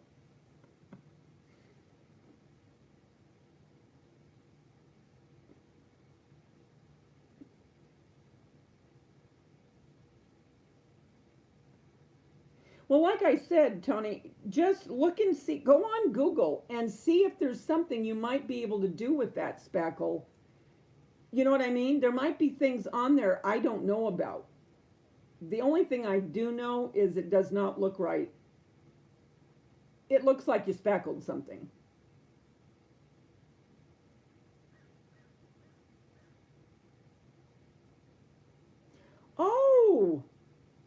Well, like I said, Tony, just look and see, go on Google and see if there's something you might be able to do with that spackle. You know what I mean? There might be things on there I don't know about. The only thing I do know is it does not look right. It looks like you spackled something. Oh,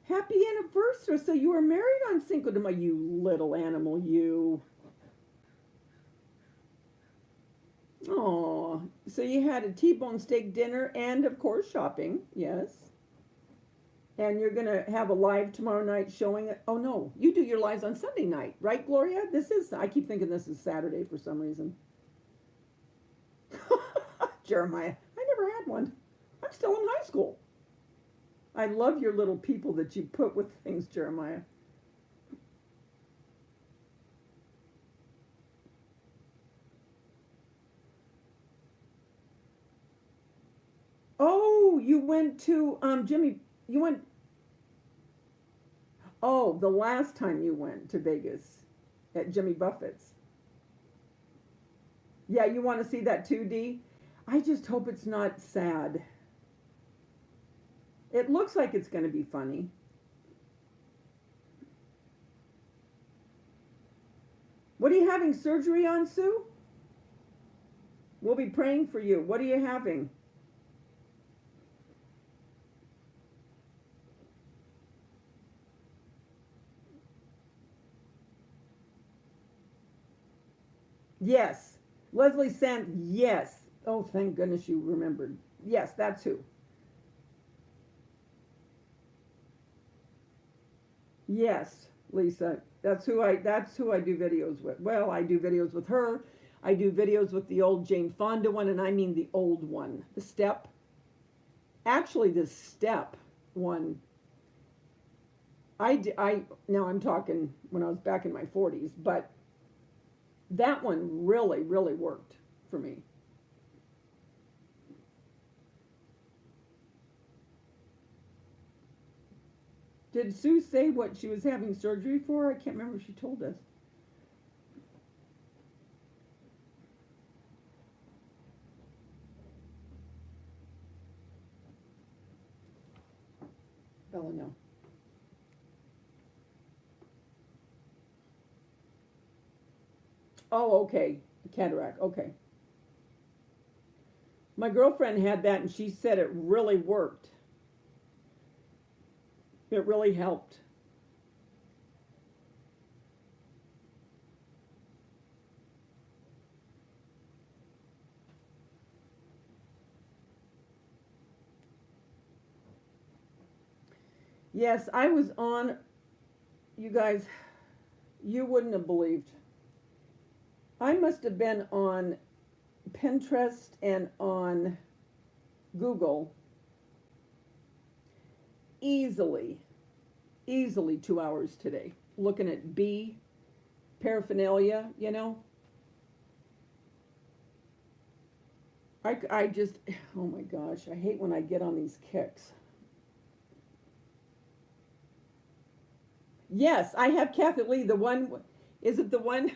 happy anniversary. So you were married on Cinco de Mayo, you little animal, you. Oh, so you had a T-bone steak dinner and, of course, shopping. Yes. And you're going to have a live tomorrow night showing it. Oh, no, you do your lives on Sunday night, right, Gloria? I keep thinking this is Saturday for some reason. Jeremiah, I never had one. I'm still in high school. I love your little people that you put with things, Jeremiah. Oh, you went to Jimmy. You went. Oh, the last time you went to Vegas at Jimmy Buffett's. Yeah, you want to see that 2D? I just hope it's not sad. It looks like it's going to be funny. What are you having surgery on, Sue? We'll be praying for you. What are you having? Yes. Leslie Sand, yes. Oh, thank goodness you remembered. Yes, that's who. Yes, Lisa. That's who I do videos with. Well, I do videos with her. I do videos with the old Jane Fonda one, and I mean the old one. The step. Actually, the step one. I now I'm talking when I was back in my 40s, but that one really, really worked for me. Did Sue say what she was having surgery for? I can't remember if she told us. Bella, no. Oh, okay. Cataract. Okay. My girlfriend had that and she said it really worked. It really helped. Yes, I was on, you guys, you wouldn't have believed. I must have been on Pinterest and on Google easily, easily 2 hours today, looking at bee paraphernalia, you know. I just, oh my gosh, I hate when I get on these kicks. Yes, I have Kathy Lee, the one, is it the one,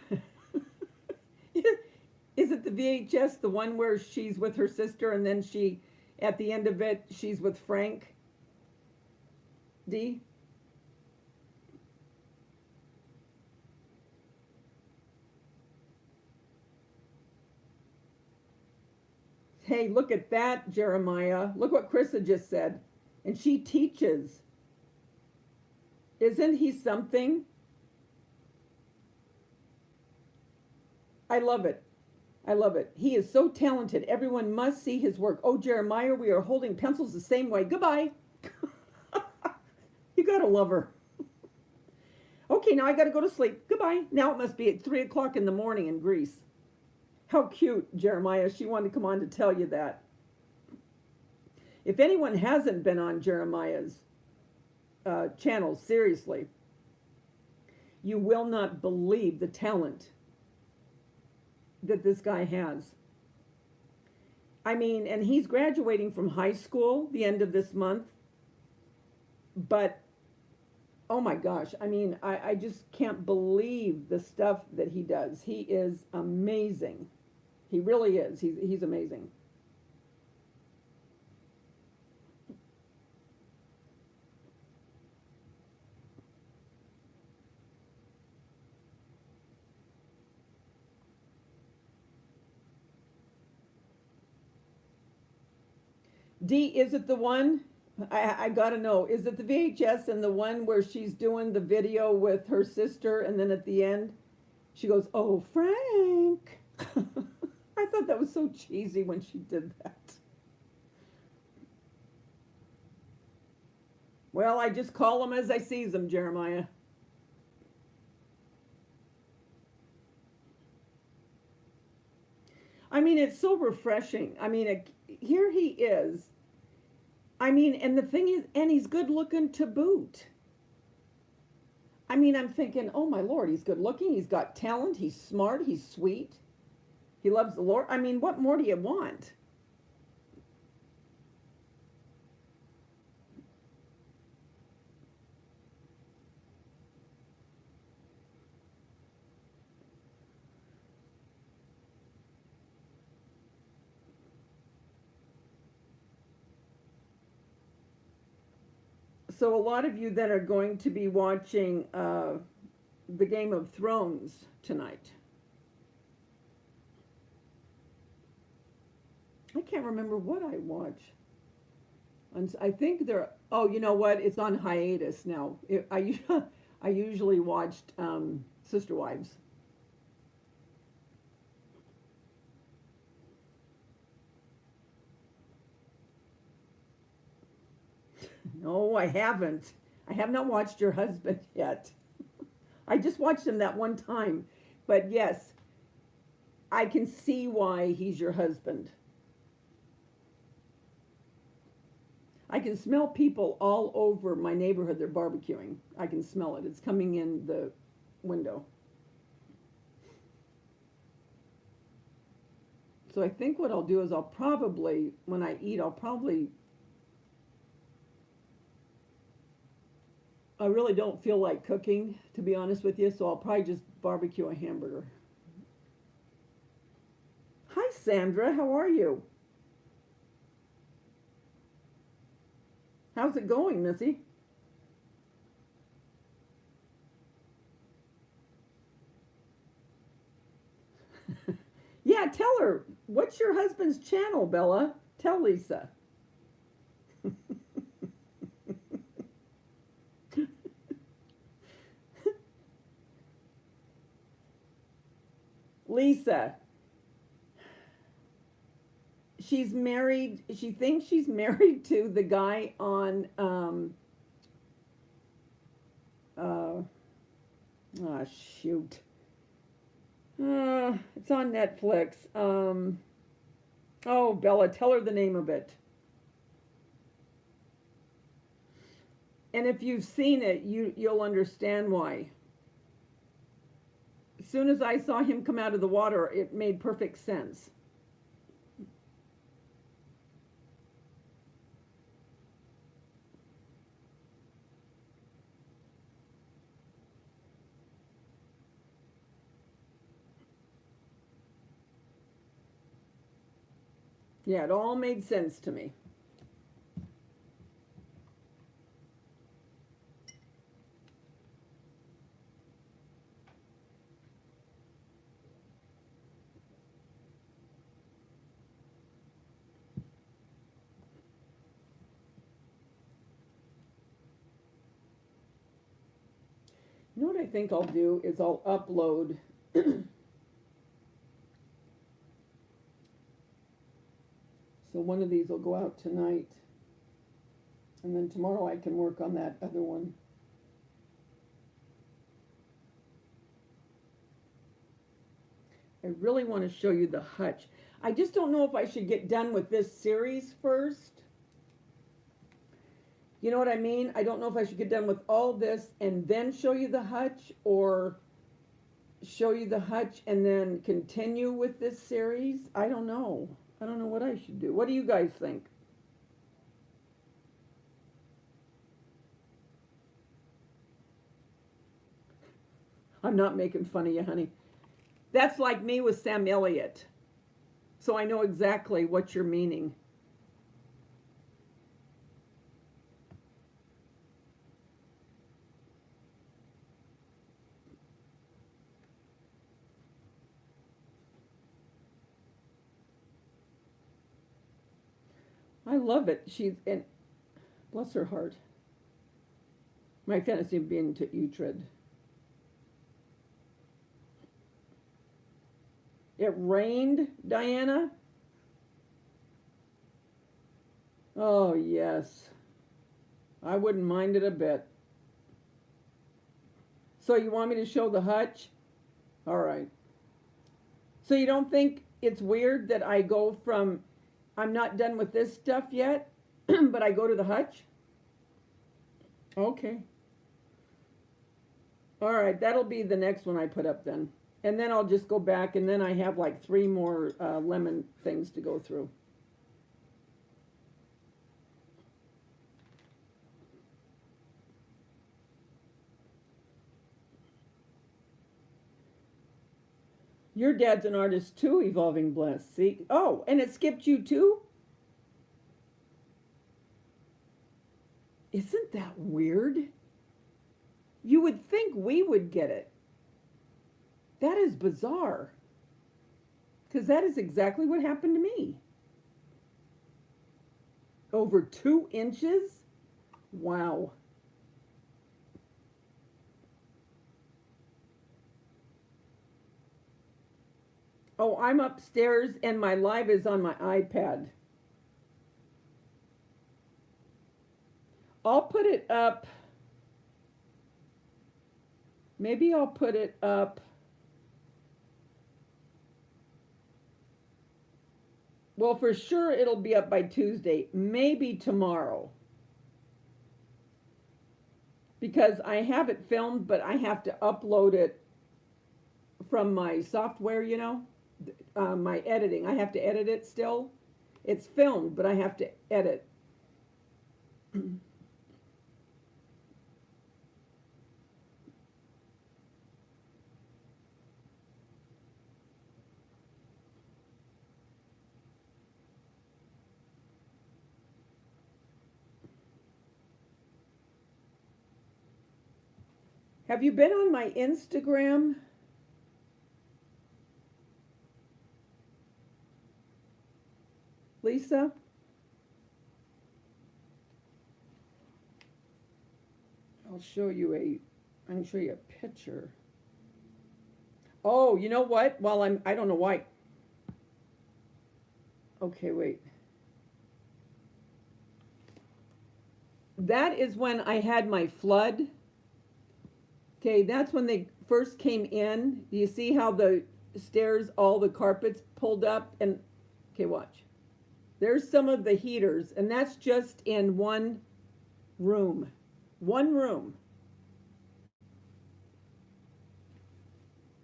is it the VHS, the one where she's with her sister and then she, at the end of it, she's with Frank D? Hey, look at that, Jeremiah. Look what Krista just said. And she teaches. Isn't he something? I love it. I love it. He is so talented. Everyone must see his work. Oh, Jeremiah, we are holding pencils the same way. Goodbye. You gotta love her. Okay, now I gotta go to sleep. Goodbye. Now it must be at 3 o'clock in the morning in Greece. How cute, Jeremiah. She wanted to come on to tell you that. If anyone hasn't been on Jeremiah's channel, seriously, you will not believe the talent that this guy has. I mean, and he's graduating from high school the end of this month. But, oh my gosh, I mean, I just can't believe the stuff that he does. He is amazing. He really is. He's amazing. D, is it the one? I gotta know. Is it the VHS and the one where she's doing the video with her sister and then at the end she goes, "Oh, Frank." I thought that was so cheesy when she did that. Well, I just call them as I sees them, Jeremiah. I mean, it's so refreshing. I mean, here he is. I mean, and the thing is, and he's good looking to boot. I mean, I'm thinking, oh my Lord, he's good looking, he's got talent, he's smart, he's sweet, he loves the Lord. I mean, what more do you want? So, a lot of you that are going to be watching the Game of Thrones tonight. I can't remember what I watch. I think they're. Oh, you know what? It's on hiatus now. I usually watched Sister Wives. No, I haven't. I have not watched Your Husband yet. I just watched him that one time. But yes, I can see why he's your husband. I can smell people all over my neighborhood. They're barbecuing. I can smell it. It's coming in the window. So I think what I'll do is I'll probably, when I eat, I really don't feel like cooking, to be honest with you, so I'll probably just barbecue a hamburger. Hi, Sandra. How are you? How's it going, Missy? Yeah, tell her. What's your husband's channel, Bella? Tell Lisa. Lisa, she's married. She thinks she's married to the guy on oh shoot. It's on Netflix. Oh, Bella, tell her the name of it. And if you've seen it, you'll understand why. As soon as I saw him come out of the water, it made perfect sense. Yeah, it all made sense to me. You know what I think I'll do is I'll upload. So one of these will go out tonight. And then tomorrow I can work on that other one. I really want to show you the hutch. I just don't know if I should get done with this series first. You know what I mean? I don't know if I should get done with all this and then show you the hutch, or show you the hutch and then continue with this series. I don't know. I don't know what I should do. What do you guys think? I'm not making fun of you, honey. That's like me with Sam Elliott. So I know exactly what you're meaning. I love it. She's, and bless her heart. My fantasy of being to Uhtred. It rained, Diana? Oh, yes. I wouldn't mind it a bit. So you want me to show the hutch? All right. So you don't think it's weird that I go from, I'm not done with this stuff yet, but I go to the hutch? Okay. All right, that'll be the next one I put up then. And then I'll just go back, and then I have like 3 more lemon things to go through. Your dad's an artist too, Evolving Bliss. See? Oh, and it skipped you too? Isn't that weird? You would think we would get it. That is bizarre. Because that is exactly what happened to me. Over 2 inches? Wow. Oh, I'm upstairs and my live is on my iPad. I'll put it up. Maybe I'll put it up. Well, for sure it'll be up by Tuesday, maybe tomorrow. Because I have it filmed, but I have to upload it from my software, my editing. I have to edit it still. It's filmed, but I have to edit. Have you been on my Instagram? Lisa? I can show you a picture. Oh, you know what? I don't know why. Okay, wait. That is when I had my flood. Okay, that's when they first came in. Do you see how the stairs, all the carpets pulled up? And okay, watch. There's some of the heaters, and that's just in one room. One room.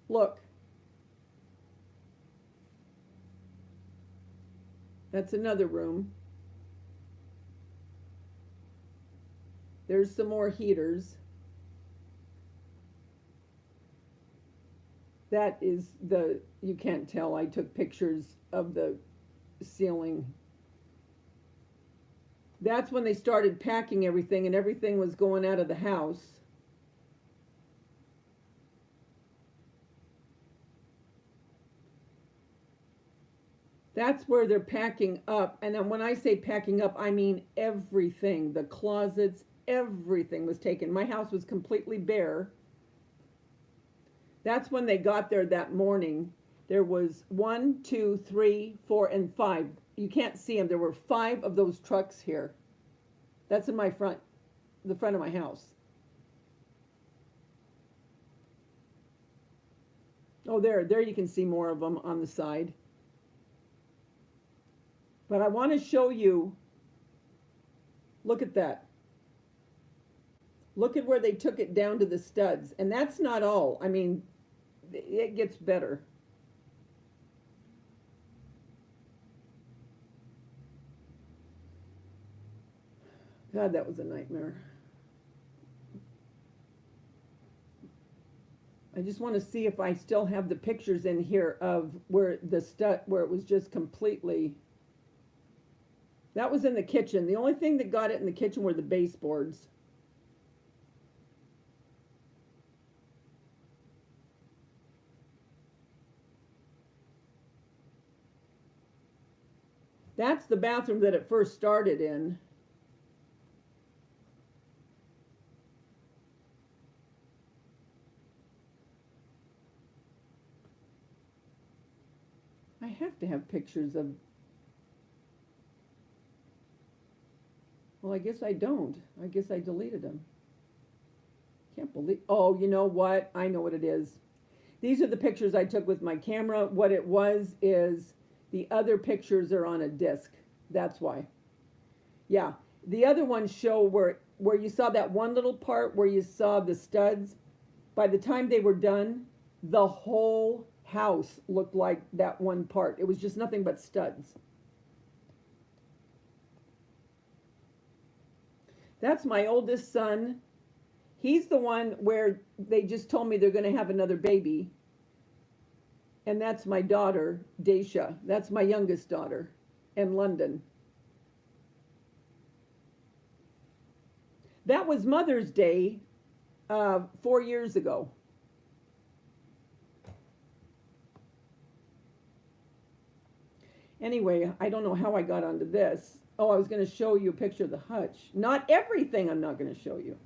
Look. That's another room. There's some more heaters. That is you can't tell, I took pictures of the ceiling. That's when they started packing everything and everything was going out of the house. That's where they're packing up. And then when I say packing up, I mean everything. The closets, everything was taken. My house was completely bare. That's when they got there that morning. There was 1, 2, 3, 4, and 5. You can't see them. There were 5 of those trucks here. That's in the front of my house. Oh, there you can see more of them on the side. But I want to show you, look at that. Look at where they took it down to the studs. And that's not all. I mean, it gets better. God, that was a nightmare. I just want to see if I still have the pictures in here of where it was just completely. That was in the kitchen. The only thing that got it in the kitchen were the baseboards. That's the bathroom that it first started in. I have to have pictures of. Well, I guess I don't. I guess I deleted them. Can't believe. Oh, you know what? I know what it is. These are the pictures I took with my camera. What it was is the other pictures are on a disc. That's why. Yeah. The other ones show where you saw that one little part where you saw the studs. By the time they were done, the whole house looked like that one part. It was just nothing but studs. That's my oldest son. He's the one where they just told me they're going to have another baby. And that's my daughter, Daisha. That's my youngest daughter in London. That was Mother's Day 4 years ago. Anyway, I don't know how I got onto this. Oh, I was going to show you a picture of the hutch. Not everything I'm not going to show you.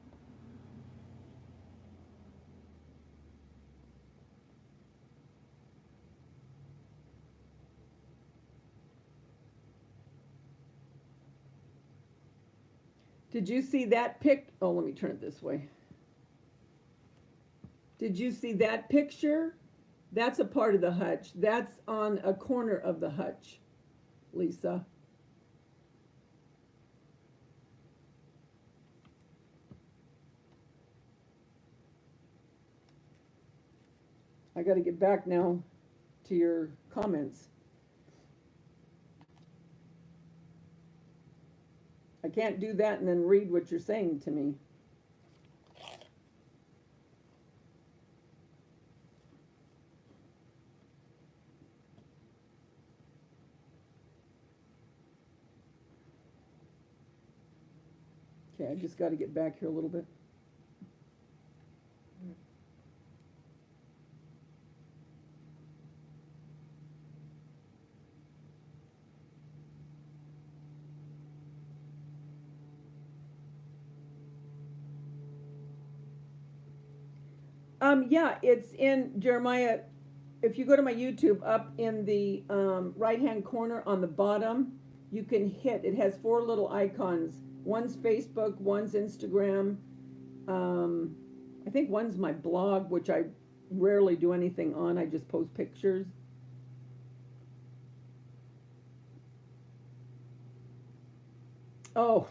Did you see that Oh, let me turn it this way. Did you see that picture? That's a part of the hutch. That's on a corner of the hutch, Lisa. I got to get back now to your comments. I can't do that and then read what you're saying to me. Okay, I just got to get back here a little bit. Yeah, it's in Jeremiah. If you go to my YouTube, up in the right-hand corner on the bottom, you can hit. It has 4 little icons. One's Facebook, one's Instagram. I think one's my blog, which I rarely do anything on. I just post pictures. Oh,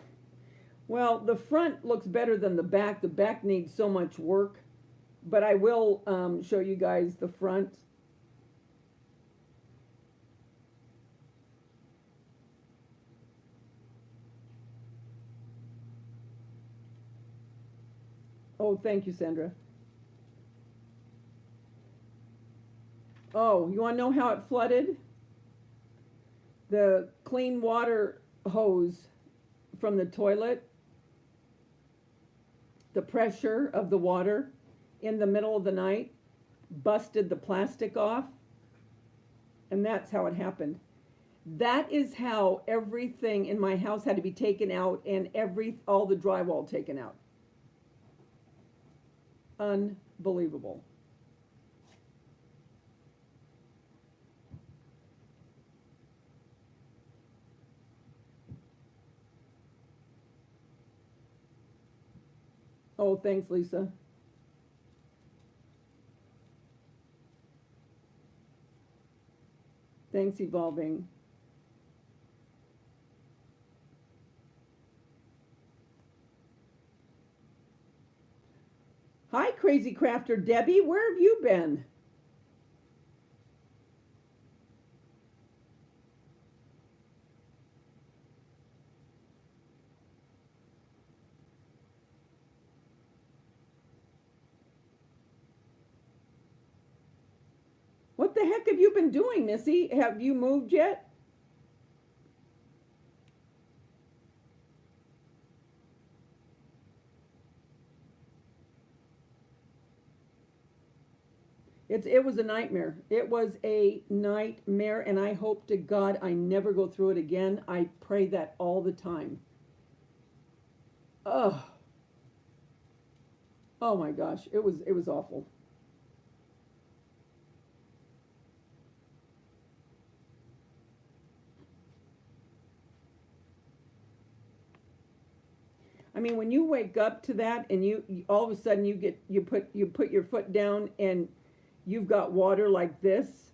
well, the front looks better than the back. The back needs so much work, but I will show you guys the front. Oh, thank you, Sandra. Oh, you want to know how it flooded? The clean water hose from the toilet, the pressure of the water in the middle of the night busted the plastic off, and that's how it happened. That is how everything in my house had to be taken out, and all the drywall taken out. Unbelievable. Oh, thanks, Lisa. Thanks, Evolving. Hi, Crazy Crafter Debbie. Where have you been? What the heck have you been doing, Missy? Have you moved yet? It was a nightmare. It was a nightmare, and I hope to God I never go through it again. I pray that all the time. Oh, oh my gosh, it was awful. I mean, when you wake up to that, and you all of a sudden you put your foot down, and you've got water like this,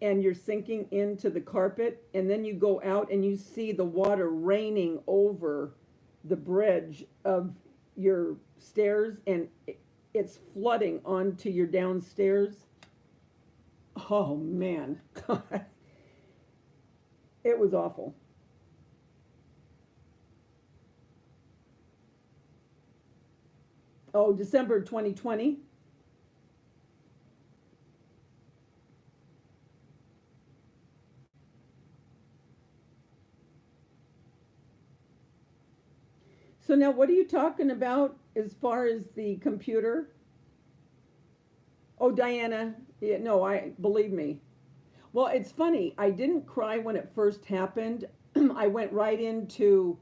and you're sinking into the carpet, and then you go out and you see the water raining over the bridge of your stairs, and it's flooding onto your downstairs. Oh man, it was awful. Oh, December 2020. So now what are you talking about as far as the computer? Oh, Diana, yeah, no, I believe me. Well, it's funny. I didn't cry when it first happened. I went right into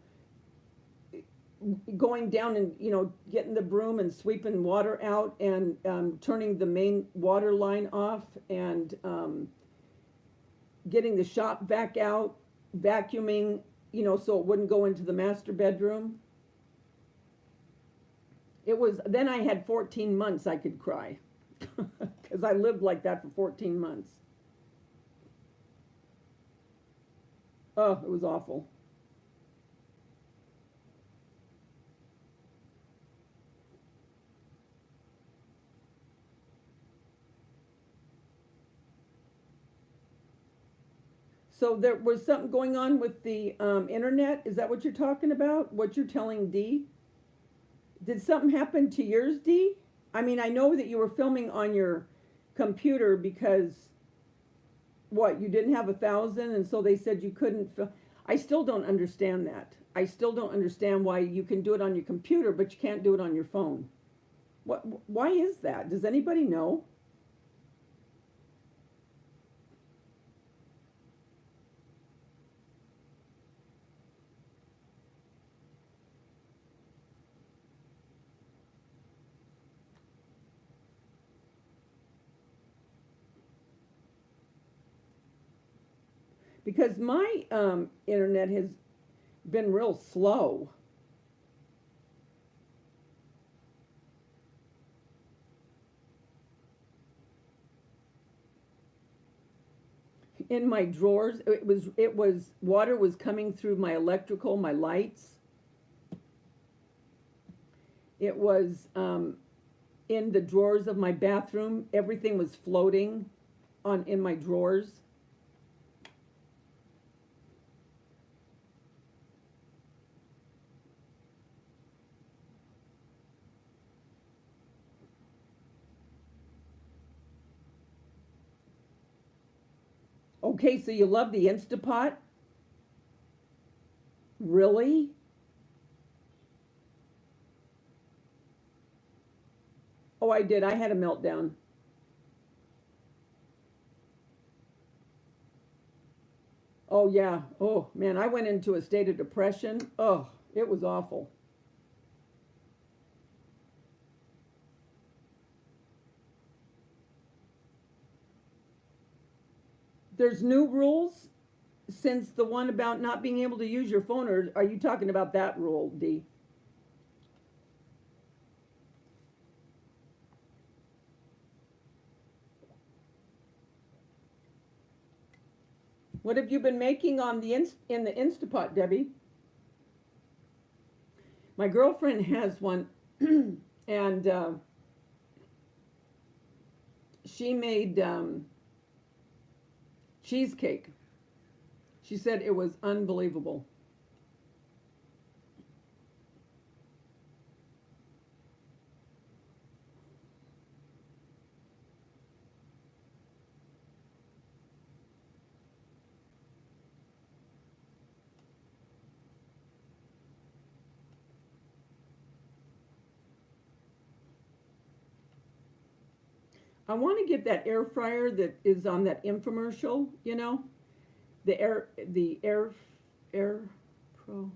going down and getting the broom and sweeping water out and turning the main water line off and getting the shop vac out, vacuuming, so it wouldn't go into the master bedroom. It was then I had 14 months I could cry because I lived like that for 14 months. Oh, it was awful. So there was something going on with the internet. Is that what you're talking about? What you're telling Dee? Did something happen to yours, Dee? I mean, I know that you were filming on your computer because what, you didn't have 1,000 and so they said you couldn't film. I still don't understand that. I still don't understand why you can do it on your computer but you can't do it on your phone. Why is that? Does anybody know? Because my internet has been real slow. In my drawers, it was water was coming through my electrical, my lights. It was in the drawers of my bathroom. Everything was floating on in my drawers. Okay, so you love the Instapot? Really? Oh, I did. I had a meltdown. Oh, yeah. Oh, man, I went into a state of depression. Oh, it was awful. There's new rules since the one about not being able to use your phone, or are you talking about that rule, Dee? What have you been making on the in the Instapot, Debbie? My girlfriend has one, and she made cheesecake. She said it was unbelievable. I want to get that air fryer that is on that infomercial, the air pro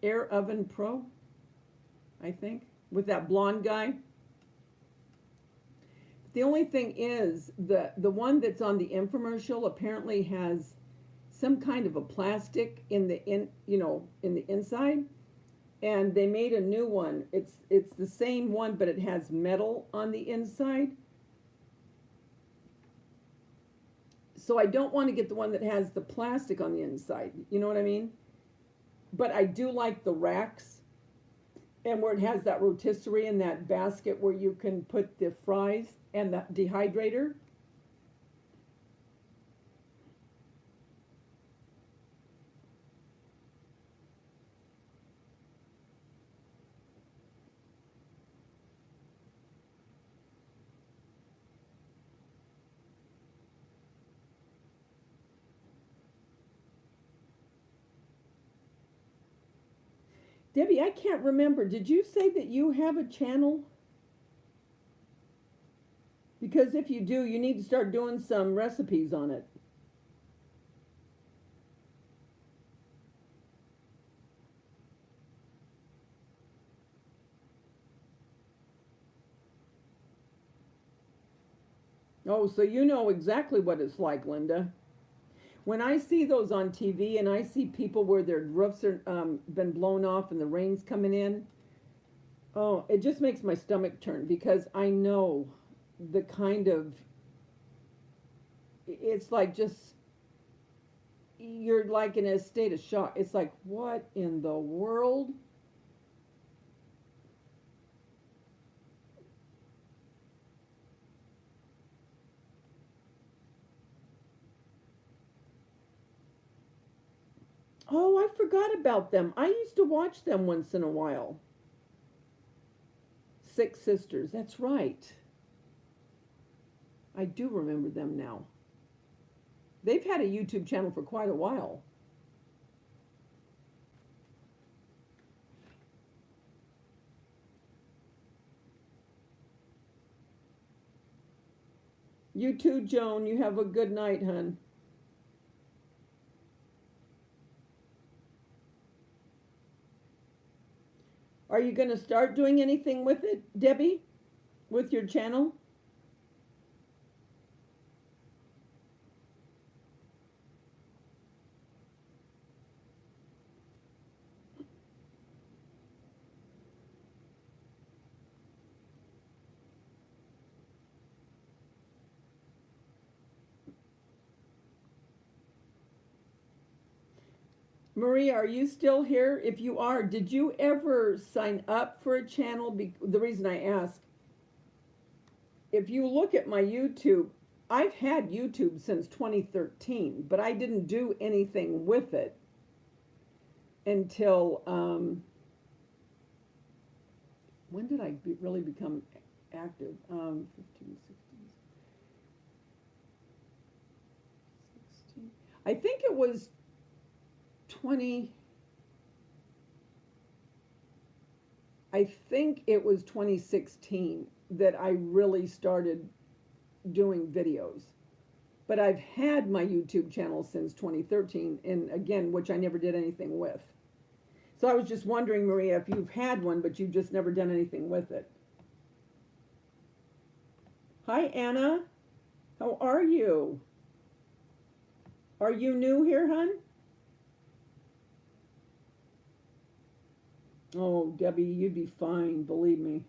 air oven pro, I think, with that blonde guy. The only thing is the one that's on the infomercial apparently has some kind of a plastic in the inside, and they made a new one. It's the same one, but it has metal on the inside. So I don't want to get the one that has the plastic on the inside. You know what I mean? But I do like the racks, and where it has that rotisserie and that basket where you can put the fries and the dehydrator. Debbie, I can't remember. Did you say that you have a channel? Because if you do, you need to start doing some recipes on it. Oh, so you know exactly what it's like, Linda. When I see those on TV and I see people where their roofs are been blown off and the rain's coming in, oh, it just makes my stomach turn because I know the kind of, it's like just, you're like in a state of shock. It's like, what in the world? Oh, I forgot about them. I used to watch them once in a while. Six Sisters, that's right. I do remember them now. They've had a YouTube channel for quite a while. You too, Joan. You have a good night, hun. Are you going to start doing anything with it, Debbie? With your channel? Maria, are you still here? If you are, did you ever sign up for a channel? The reason I ask, if you look at my YouTube, I've had YouTube since 2013, but I didn't do anything with it until, when did I really become active? 15, 16, 16. I think it was 20, I think it was 2016 that I really started doing videos. But I've had my YouTube channel since 2013, and again, which I never did anything with. So I was just wondering, Maria, if you've had one, but you've just never done anything with it. Hi, Anna. How are you? Are you new here, hun? Oh, Debbie, you'd be fine, believe me.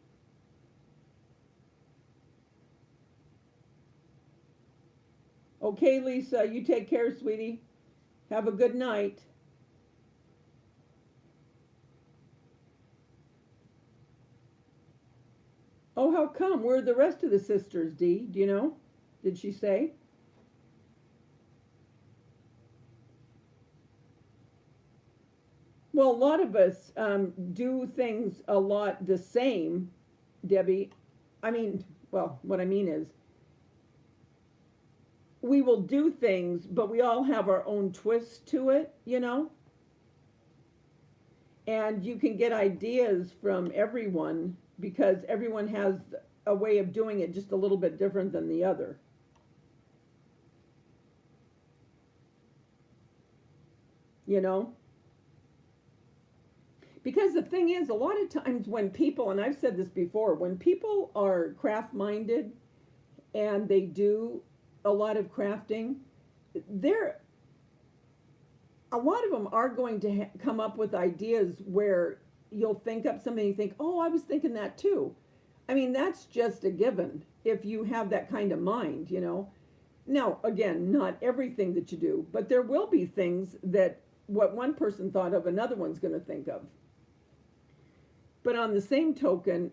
Okay, Lisa, you take care, sweetie. Have a good night. Oh, how come? Where are the rest of the sisters, Dee? Do you know? Did she say? Well, a lot of us do things a lot the same, Debbie. I mean, well, what I mean is, we will do things, but we all have our own twist to it, you know? And you can get ideas from everyone because everyone has a way of doing it just a little bit different than the other. You know? Because the thing is, a lot of times when people, and I've said this before, when people are craft minded and they do a lot of crafting, they're, a lot of them are going to come up with ideas where you'll think up something and you think, oh, I was thinking that too. I mean, that's just a given if you have that kind of mind, you know. Now, again, not everything that you do, but there will be things that what one person thought of, another one's going to think of. But on the same token,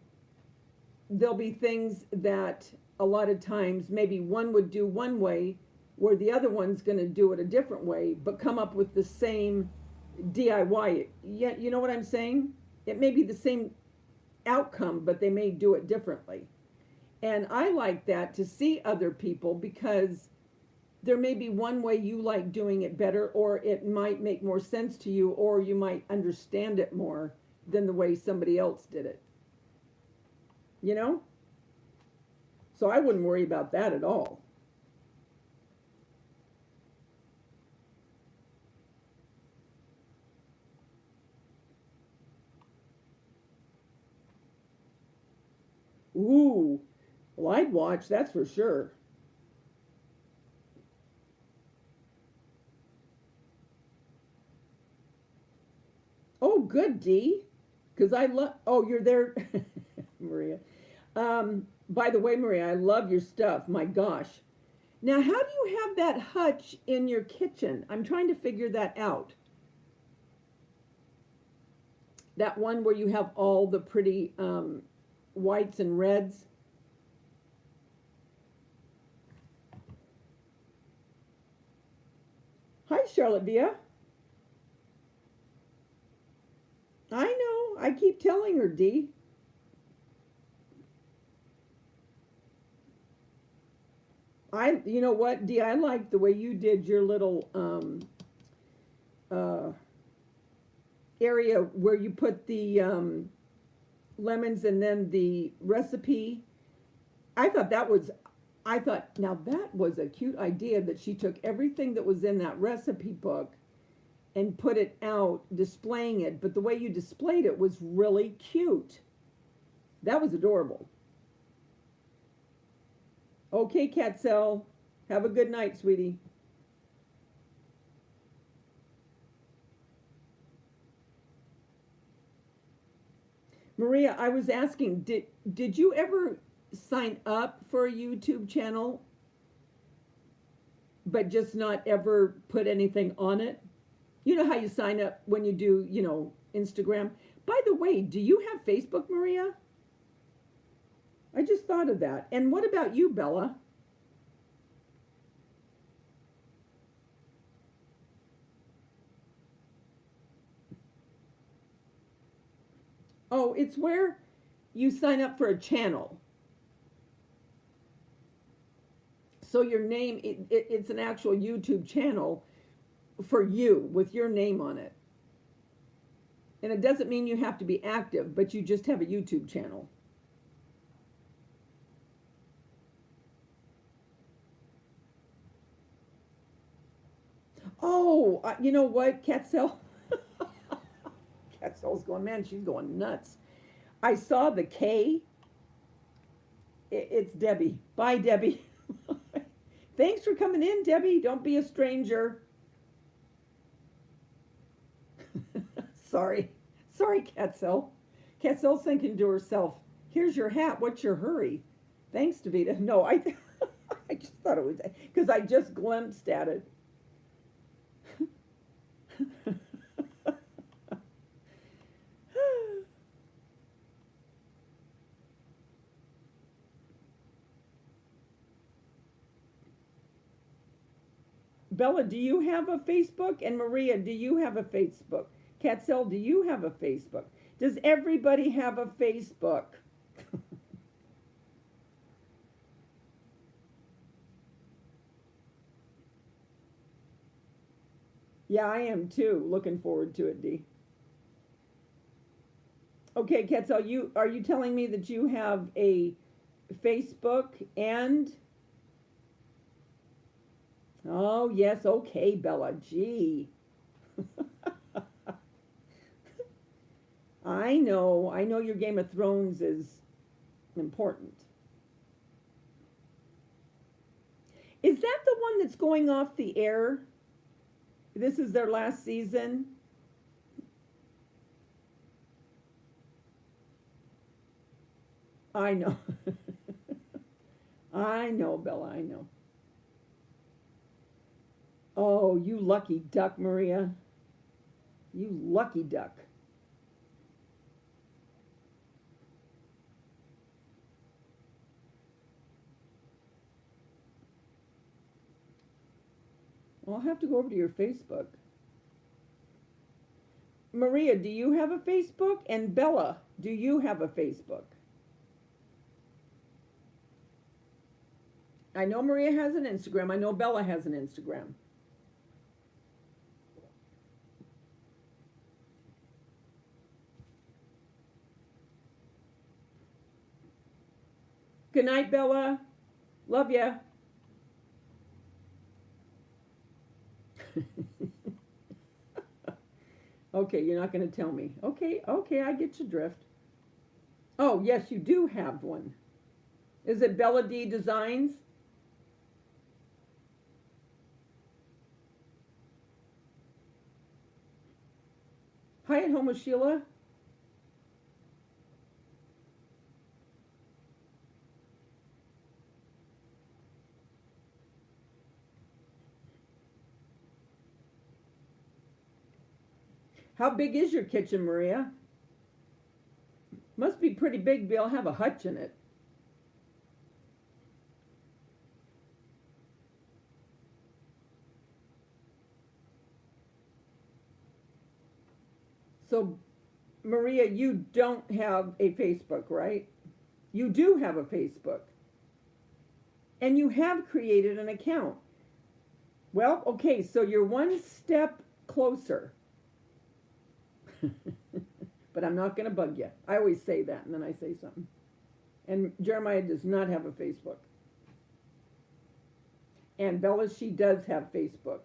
there'll be things that a lot of times maybe one would do one way where the other one's going to do it a different way, but come up with the same DIY. Yeah, you know what I'm saying? It may be the same outcome, but they may do it differently. And I like that, to see other people, because there may be one way you like doing it better, or it might make more sense to you, or you might understand it more than the way somebody else did it. You know? So I wouldn't worry about that at all. Ooh, well, I'd watch, that's for sure. Oh, good, Dee. Because I love, oh, you're there, Maria. By the way, Maria, I love your stuff. My gosh. Now, how do you have that hutch in your kitchen? I'm trying to figure that out. That one where you have all the pretty whites and reds. Hi, Charlotte Via. I know. I keep telling her, Dee. You know what, Dee? I like the way you did your little uh, area where you put the lemons and then the recipe. I thought that was, I thought, now that was a cute idea that she took everything that was in that recipe book and put it out, displaying it. But the way you displayed it was really cute. That was adorable. Okay, Catsell. Have a good night, sweetie. Maria, I was asking, did you ever sign up for a YouTube channel, but just not ever put anything on it? You know how you sign up when you do, Instagram? By the way, do you have Facebook, Maria? I just thought of that. And what about you, Bella? Oh, it's where you sign up for a channel. So your name, it's an actual YouTube channel for you with your name on it. And it doesn't mean you have to be active, but you just have a YouTube channel. Oh, you know what, Catsell? Catsell's going, man, she's going nuts. I saw the K. It's Debbie. Bye, Debbie. Thanks for coming in, Debbie. Don't be a stranger. Sorry. Sorry, Catsell. Catsell's thinking to herself, here's your hat. What's your hurry? Thanks, Davita. No, I just thought it was, because I just glimpsed at it. Bella, do you have a Facebook? And Maria, do you have a Facebook? Catsell, do you have a Facebook? Does everybody have a Facebook? Yeah, I am too. Looking forward to it, Dee. Okay, Catsell, are you telling me that you have a Facebook and oh yes, okay, Bella. Gee. I know your Game of Thrones is important. Is that the one that's going off the air? This is their last season. I know. I know, Bella, I know. Oh, you lucky duck, Maria. You lucky duck. Well, I'll have to go over to your Facebook. Maria, do you have a Facebook? And Bella, do you have a Facebook? I know Maria has an Instagram. I know Bella has an Instagram. Good night, Bella. Love ya. Okay, you're not going to tell me. Okay, okay, I get your drift. Oh, yes, you do have one. Is it Bella D Designs? Hi at home with Sheila. How big is your kitchen, Maria? Must be pretty big, Bill. Have a hutch in it. So, Maria, you don't have a Facebook, right? You do have a Facebook. And you have created an account. Well, okay, so you're one step closer. But I'm not going to bug you. I always say that, and then I say something. And Jeremiah does not have a Facebook. And Bella, she does have Facebook.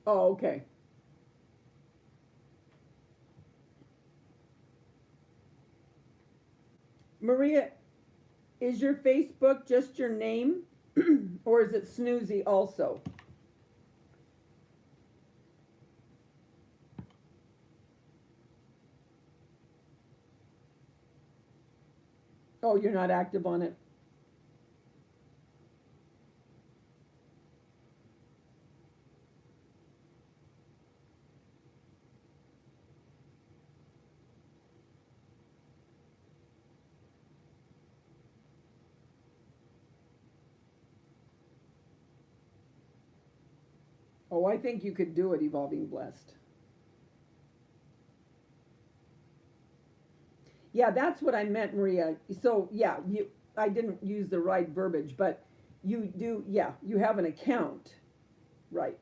Oh, okay. Maria, is your Facebook just your name? Or is it Snoozy also? Oh, you're not active on it. Oh, I think you could do it, Evolving Blessed. Yeah, that's what I meant, Maria. So, yeah, I didn't use the right verbiage, but you do, yeah, you have an account, right?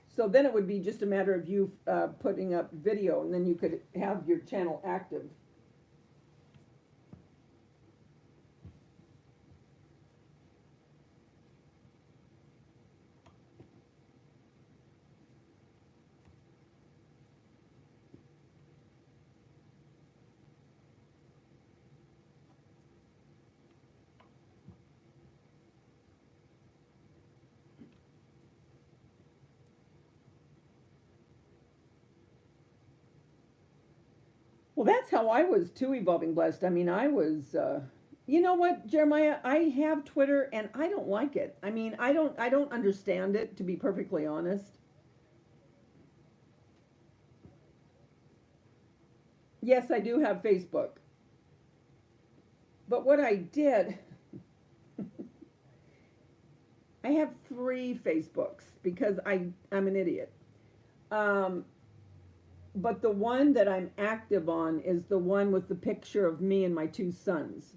So then it would be just a matter of you putting up video, and then you could have your channel active. Well, that's how I was too, Evolving Blessed. I mean, I was, you know what, Jeremiah? I have Twitter, and I don't like it. I mean, I don't understand it, to be perfectly honest. Yes, I do have Facebook. But what I did, I have three Facebooks because I'm an idiot. Um, but the one that I'm active on is the one with the picture of me and my two sons.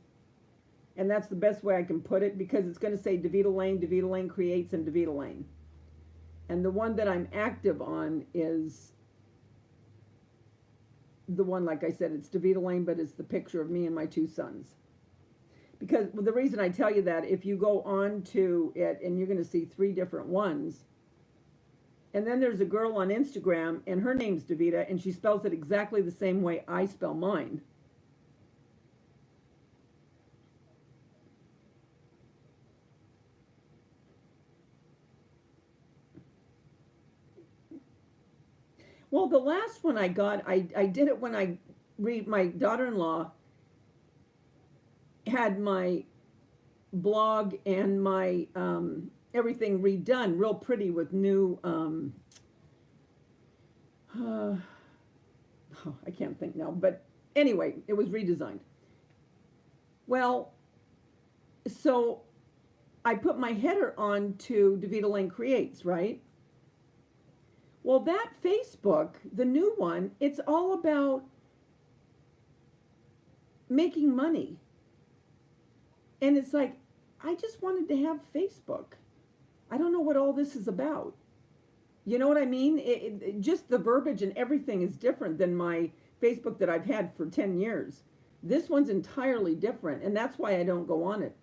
And that's the best way I can put it because it's going to say DeVita Lane Creates, and DeVita Lane. And the one that I'm active on is the one, like I said, it's DeVita Lane, but it's the picture of me and my two sons. Because well, the reason I tell you that, if you go on to it and you're going to see three different ones, and then there's a girl on Instagram, and her name's DeVita, and she spells it exactly the same way I spell mine. Well, the last one I got, I did it when my daughter-in-law had my blog and my everything redone real pretty with new oh, I can't think now, but anyway, it was redesigned. Well, so I put my header on to DeVita Lane Creates, right? Well, that Facebook, the new one, it's all about making money. And it's like, I just wanted to have Facebook. I don't know what all this is about. You know what I mean? Just the verbiage and everything is different than my Facebook that I've had for 10 years. This one's entirely different, and that's why I don't go on it.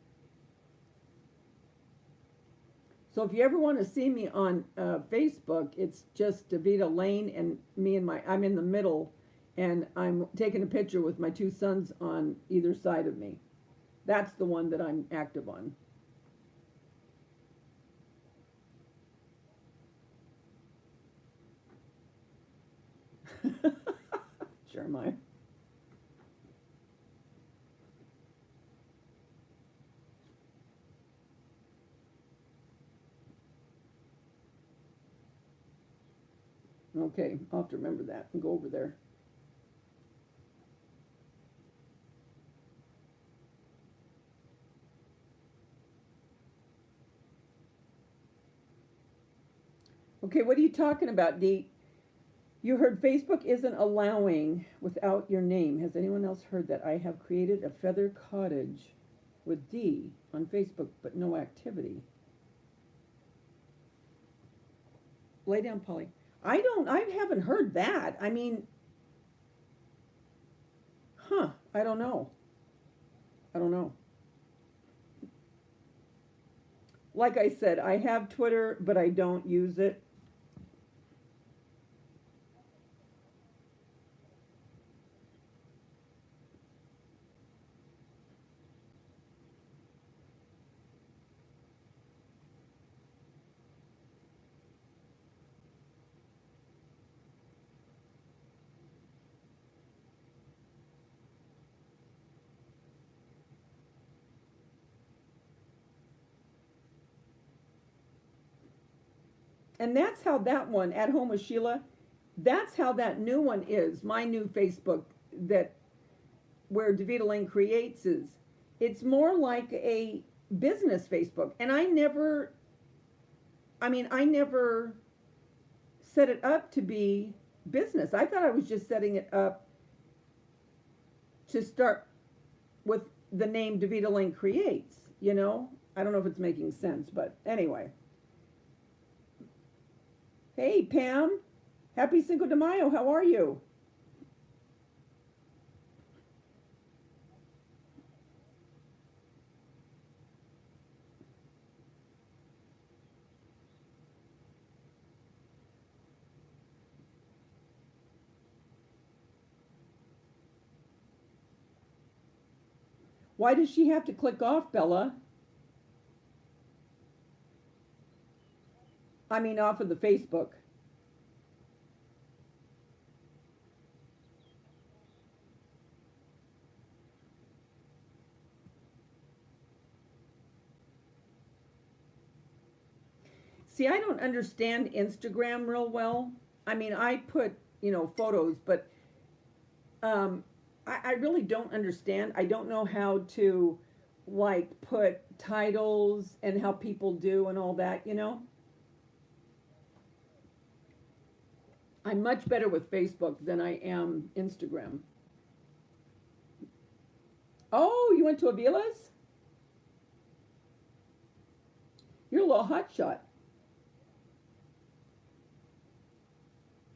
So if you ever want to see me on Facebook, it's just Davita Lane and me and I'm in the middle, and I'm taking a picture with my two sons on either side of me. That's the one that I'm active on. Sure, Maya. Okay, I'll have to remember that and go over there. Okay, what are you talking about, Dee? You heard Facebook isn't allowing without your name. Has anyone else heard that? I have created a feather cottage with D on Facebook, but no activity. Lay down, Polly. I haven't heard that. I mean, I don't know. I don't know. Like I said, I have Twitter, but I don't use it. And that's how that one, At Home with Sheila, that's how that new one is. My new Facebook that where Davita Lane creates is. It's more like a business Facebook. And I never set it up to be business. I thought I was just setting it up to start with the name Davita Lane Creates, you know? I don't know if it's making sense, but anyway. Hey, Pam. Happy Cinco de Mayo. How are you? Why does she have to click off, Bella? I mean, off of the Facebook. See, I don't understand Instagram real well. I mean, I put, photos, but I really don't understand. I don't know how to, like, put titles and how people do and all that, you know? I'm much better with Facebook than I am Instagram. Oh, you went to Avila's? You're a little hot shot.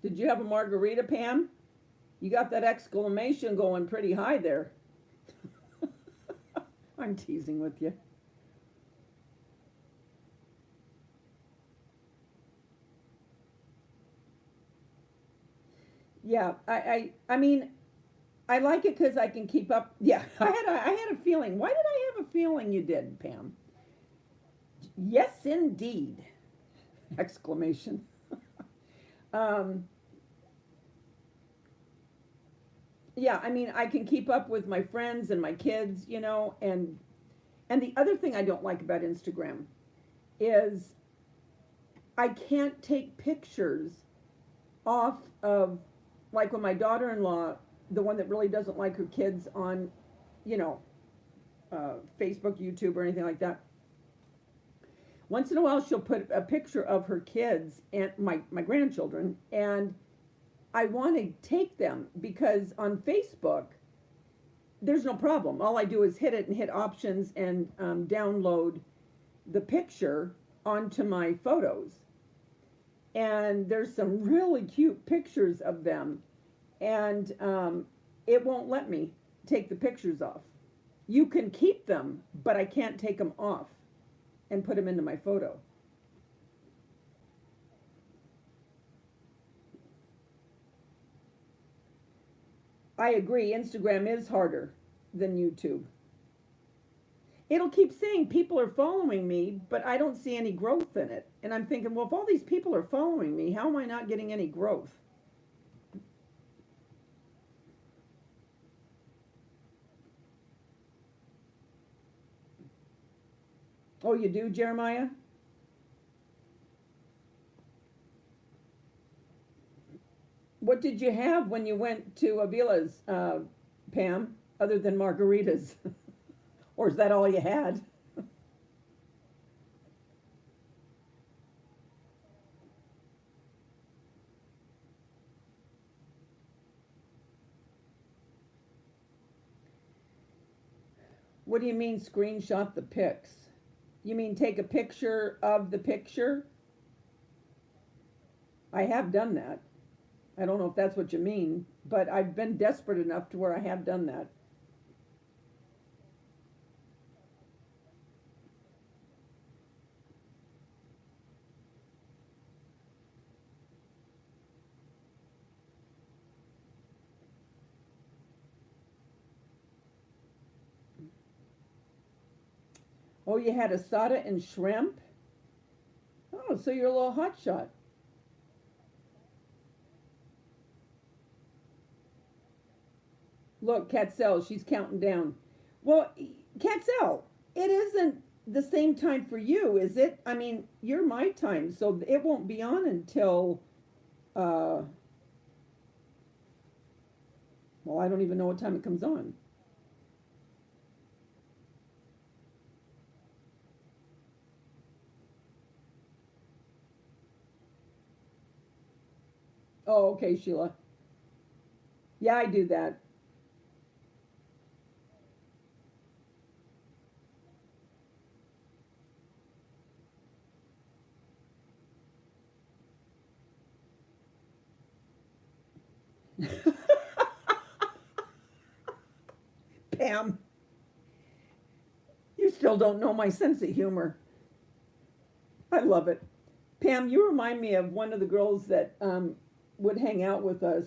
Did you have a margarita, Pam? You got that exclamation going pretty high there. I'm teasing with you. Yeah, I mean, I like it because I can keep up. Yeah, I had a feeling. Why did I have a feeling you did, Pam? Yes, indeed! Exclamation. um, yeah, I mean, I can keep up with my friends and my kids, and the other thing I don't like about Instagram is I can't take pictures off of, like, when my daughter-in-law, the one that really doesn't like her kids on, you know, Facebook, YouTube, or anything like that. Once in a while, she'll put a picture of her kids and my grandchildren, and I want to take them because on Facebook, there's no problem. All I do is hit it and hit options and download the picture onto my photos. and there's some really cute pictures of them, and it won't let me take the pictures off. You can keep them, but I can't take them off and put them into my photo. I agree, Instagram is harder than YouTube. It'll keep saying people are following me, but I don't see any growth in it. And I'm thinking, well, if all these people are following me, how am I not getting any growth? Oh, you do, Jeremiah? What did you have when you went to Avila's, Pam, other than margaritas? Or is that all you had? What do you mean screenshot the pics? You mean take a picture of the picture? I have done that. I don't know if that's what you mean, but I've been desperate enough to where I have done that. Oh, you had asada and shrimp? Oh, so you're a little hot shot. Look, Katzel, she's counting down. Well, Katzel, it isn't the same time for you, is it? I mean, you're my time, so it won't be on until, uh, well, I don't even know what time it comes on. Oh, okay, Sheila. Yeah, I do that. Pam, you still don't know my sense of humor. I love it. Pam, you remind me of one of the girls that would hang out with us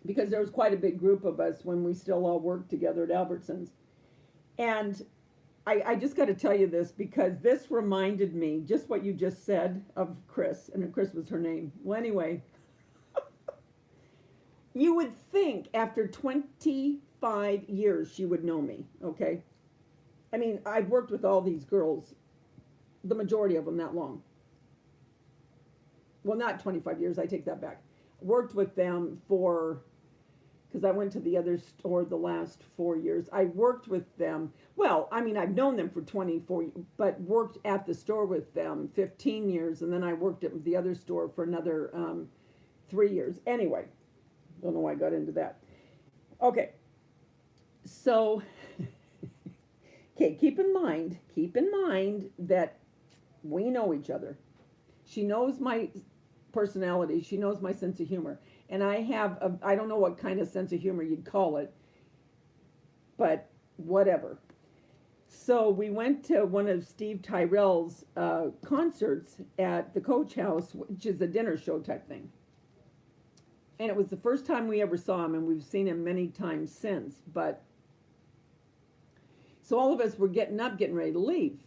because there was quite a big group of us when we still all worked together at Albertsons. And I just got to tell you this because this reminded me just what you just said of Chris, and Chris was her name. Well, anyway, you would think after 25 years she would know me, okay? I mean, I've worked with all these girls, the majority of them that long. Well, not 25 years, I take that back. Worked with them for, because I went to the other store the last 4 years. I worked with them, well, I mean, I've known them for 24, but worked at the store with them 15 years, and then I worked at the other store for another 3 years. Anyway, don't know why I got into that. Okay, so, okay, keep in mind that we know each other. She knows my personality. She knows my sense of humor. And I have, I don't know what kind of sense of humor you'd call it, but whatever. So we went to one of Steve Tyrell's concerts at the Coach House, which is a dinner show type thing. And it was the first time we ever saw him, and we've seen him many times since. But so all of us were getting up, getting ready to leave.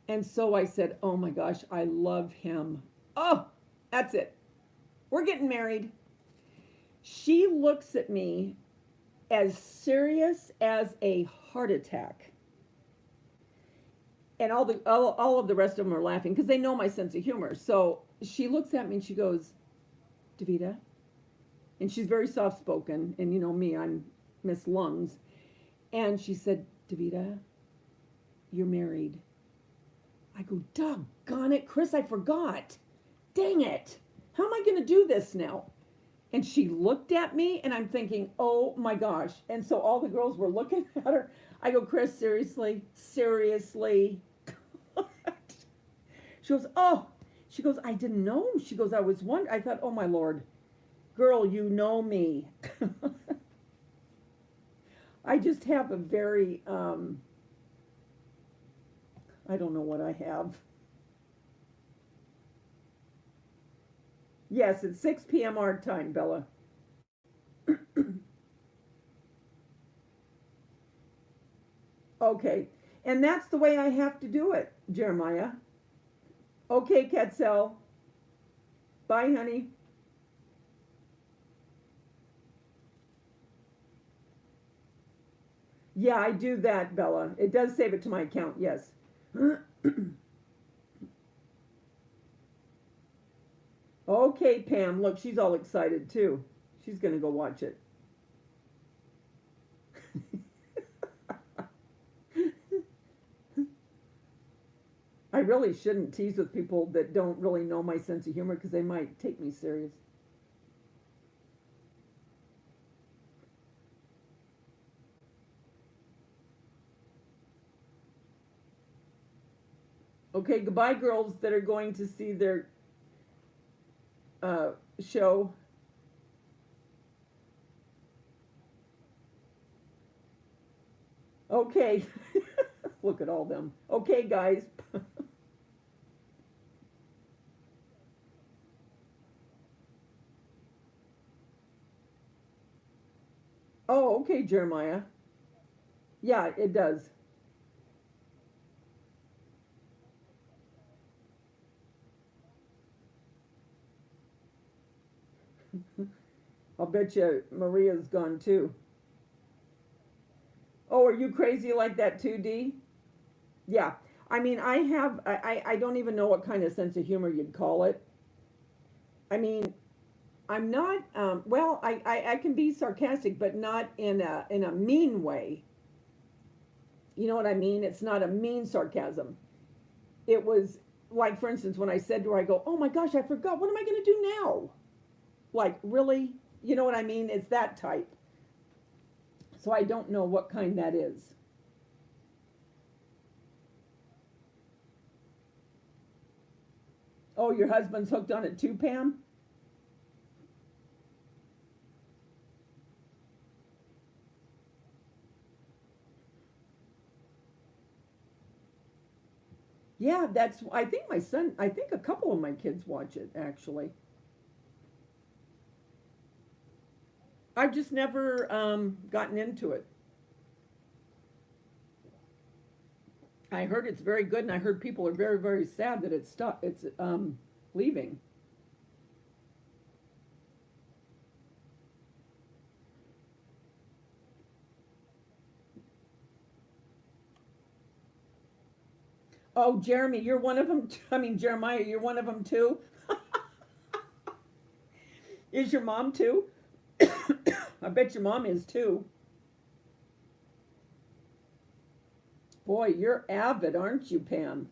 And so I said, oh my gosh, I love him. Oh, that's it. We're getting married. She looks at me as serious as a heart attack. And all of the rest of them are laughing because they know my sense of humor. So she looks at me and she goes, Davita. And she's very soft spoken. And you know me, I'm Miss Lungs. And she said, Davita, you're married. I go, doggone it, Chris, I forgot. Dang it. How am I going to do this now? And she looked at me, and I'm thinking, oh my gosh. And so all the girls were looking at her. I go, Chris, seriously? Seriously? She goes, oh, she goes, I didn't know. She goes, I was wondering. I thought, oh my Lord, girl, you know me. I just have a very, I don't know what I have. Yes, it's 6 p.m. our time, Bella. Okay. And that's the way I have to do it, Jeremiah. Okay, Quetzal. Bye, honey. Yeah, I do that, Bella. It does save it to my account, yes. Okay, Pam. Look, she's all excited too. She's going to go watch it. I really shouldn't tease with people that don't really know my sense of humor because they might take me serious. Okay, goodbye, girls that are going to see their uh, show. Okay, look at all them. Okay, guys. Oh, okay, Jeremiah. Yeah, it does. I'll bet you Maria's gone too. Oh, are you crazy like that too, Dee? Yeah. I mean, I don't even know what kind of sense of humor you'd call it. I mean, I'm not, well, I can be sarcastic, but not in a mean way. You know what I mean? It's not a mean sarcasm. It was like, for instance, when I said to her, I go, oh my gosh, I forgot. What am I going to do now? Like, really? You know what I mean? It's that type. So I don't know what kind that is. Oh, your husband's hooked on it too, Pam? Yeah, I think my son, I think a couple of my kids watch it actually. I've just never gotten into it. I heard it's very good, and I heard people are very, very sad that it's leaving. Oh, Jeremy, you're one of them. I mean, Jeremiah, you're one of them too. Is your mom too? I bet your mom is too. Boy, you're avid, aren't you, Pam?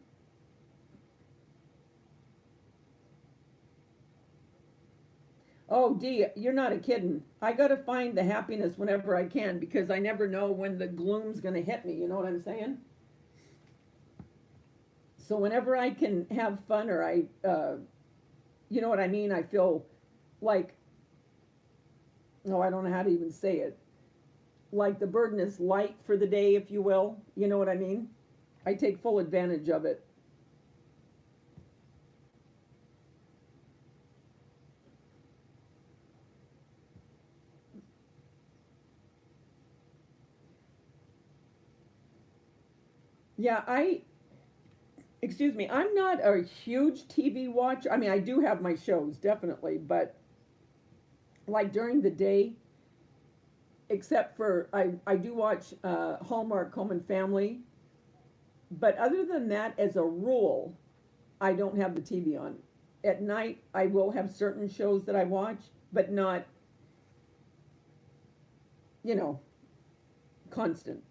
Oh, Dee, you're not a kidding. I gotta find the happiness whenever I can because I never know when the gloom's gonna hit me. You know what I'm saying? So whenever I can have fun or you know what I mean, I feel like, oh, I don't know how to even say it. Like the burden is light for the day, if you will. You know what I mean? I take full advantage of it. Yeah, excuse me, I'm not a huge TV watcher. I mean, I do have my shows, definitely, but like during the day, except for I do watch Hallmark Home and Family, but other than that, as a rule, I don't have the TV on. At night, I will have certain shows that I watch, but not, you know, constant.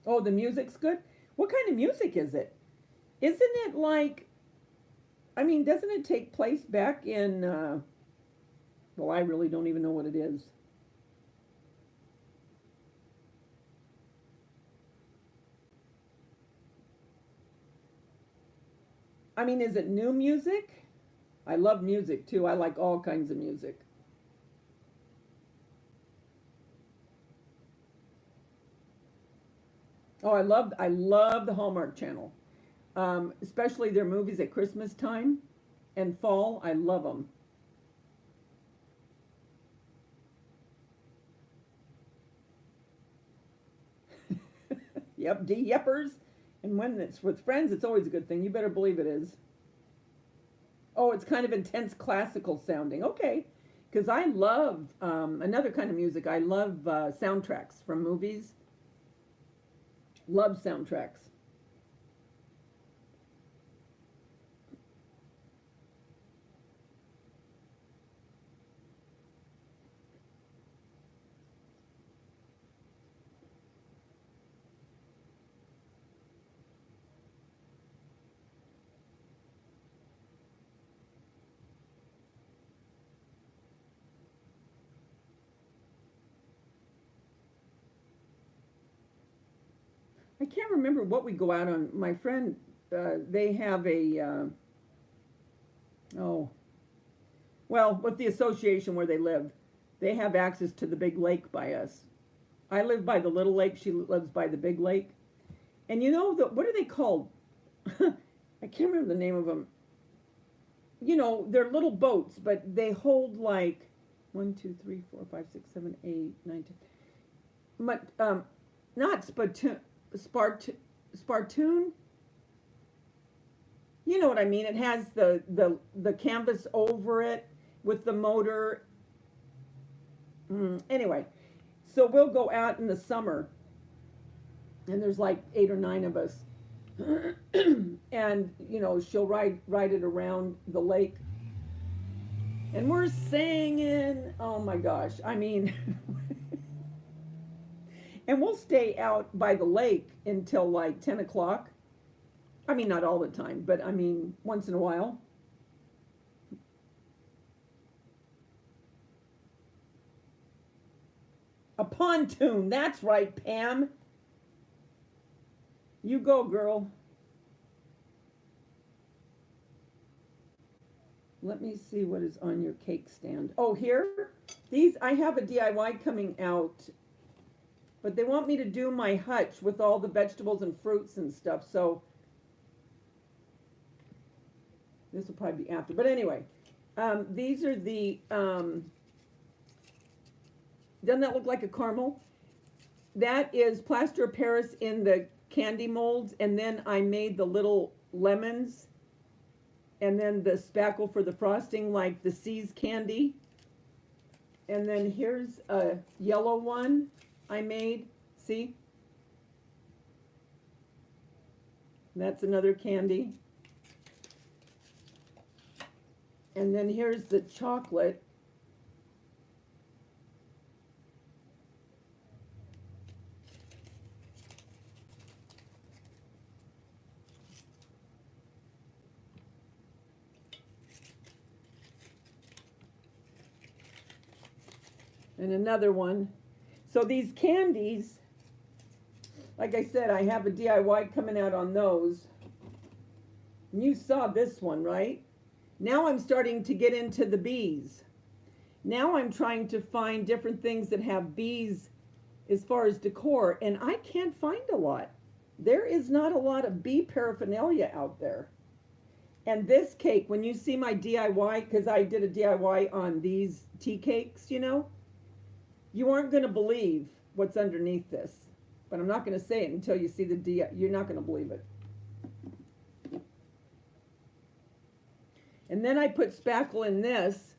Oh, the music's good? What kind of music is it? Isn't it like, I mean, doesn't it take place back in, well, I really don't even know what it is. I mean, is it new music? I love music too. I like all kinds of music. Oh, I love the Hallmark Channel, especially their movies at Christmas time and fall. I love them. Yep, D Yeppers. And when it's with friends, it's always a good thing. You better believe it is. Oh, it's kind of intense classical sounding. Okay. Because I love another kind of music. I love soundtracks from movies. Love soundtracks. I can't remember what we go out on. My friend, they have oh, well, with the association where they live, they have access to the big lake by us. I live by the little lake. She lives by the big lake. And you know, what are they called? I can't remember the name of them. You know, they're little boats, but they hold like one, two, three, four, five, six, seven, eight, nine, ten. But not spartoon. You know what I mean? It has the canvas over it with the motor. Anyway, so we'll go out in the summer, and there's like 8 or 9 of us, and you know she'll ride it around the lake, and we're singing. Oh my gosh! I mean, and we'll stay out by the lake until like 10 o'clock. I mean, not all the time, but I mean, once in a while. A pontoon. That's right, Pam. You go, girl. Let me see what is on your cake stand. Oh, here? These, I have a DIY coming out, but they want me to do my hutch with all the vegetables and fruits and stuff, so this will probably be after. But anyway, these are the, doesn't that look like a caramel? That is plaster of Paris in the candy molds, and then I made the little lemons, and then the spackle for the frosting, like the See's candy. And then here's a yellow one I made. See? That's another candy. And then here's the chocolate. And another one. So these candies, like I said, I have a DIY coming out on those. And you saw this one, right? Now I'm starting to get into the bees. Now I'm trying to find different things that have bees as far as decor, and I can't find a lot. There is not a lot of bee paraphernalia out there. And this cake, when you see my DIY, because I did a DIY on these tea cakes, you know, you aren't going to believe what's underneath this. But I'm not going to say it until you see the DIY. You're not going to believe it. And then I put spackle in this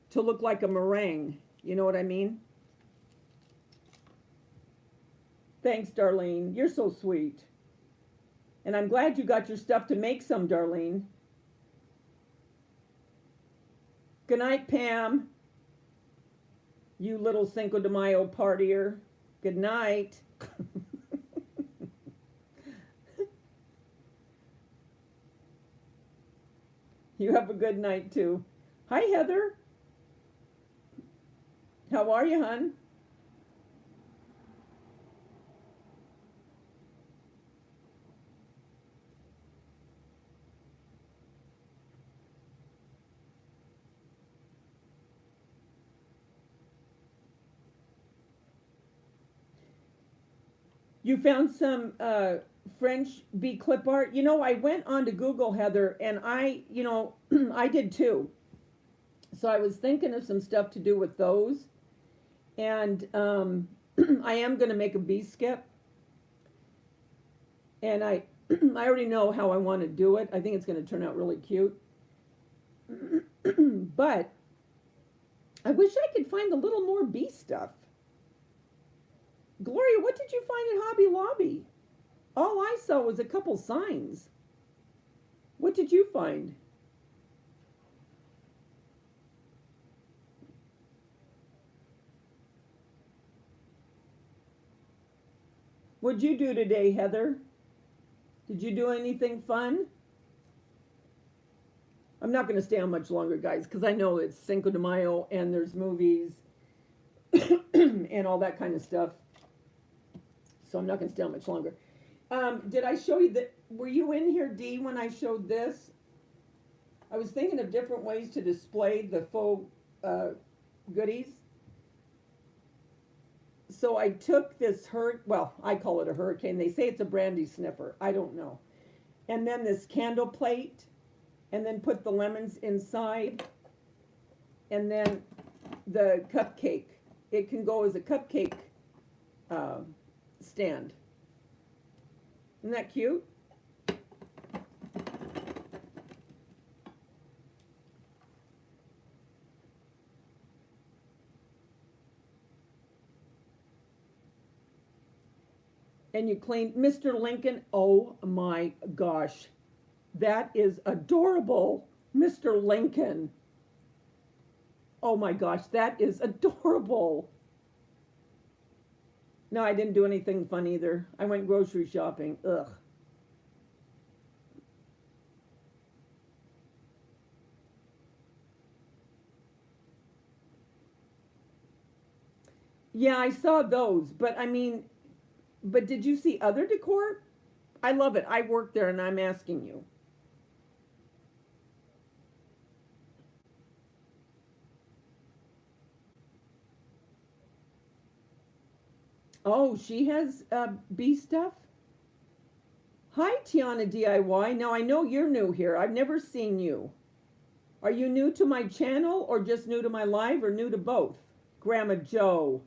to look like a meringue. You know what I mean? Thanks, Darlene. You're so sweet. And I'm glad you got your stuff to make some, Darlene. Good night, Pam. You little Cinco de Mayo partier. Good night. You have a good night, too. Hi, Heather. How are you, hon? You found some French bee clip art. You know, I went on to Google, Heather, and I did too. So I was thinking of some stuff to do with those, and I am going to make a bee skip, and I already know how I want to do it. I think it's going to turn out really cute. But I wish I could find a little more bee stuff. Gloria, what did you find at Hobby Lobby? All I saw was a couple signs. What did you find? What'd you do today, Heather? Did you do anything fun? I'm not going to stay on much longer, guys, because I know it's Cinco de Mayo and there's movies and all that kind of stuff. So I'm not going to stay on much longer. Did I show you that? Were you in here, Dee, when I showed this? I was thinking of different ways to display the faux goodies. So I took this well, I call it a hurricane. They say it's a brandy sniffer. I don't know. And then this candle plate, and then put the lemons inside, and then the cupcake. It can go as a cupcake stand. Isn't that cute? And you clean Mr. Lincoln. Oh my gosh. That is adorable. Mr. Lincoln. Oh my gosh, that is adorable. No, I didn't do anything fun either. I went grocery shopping. Ugh. Yeah, I saw those, but I mean, but did you see other decor? I love it. I work there and I'm asking you. Oh, she has bee stuff? Hi, Tiana DIY. Now, I know you're new here. I've never seen you. Are you new to my channel or just new to my live or new to both? Grandma Joe.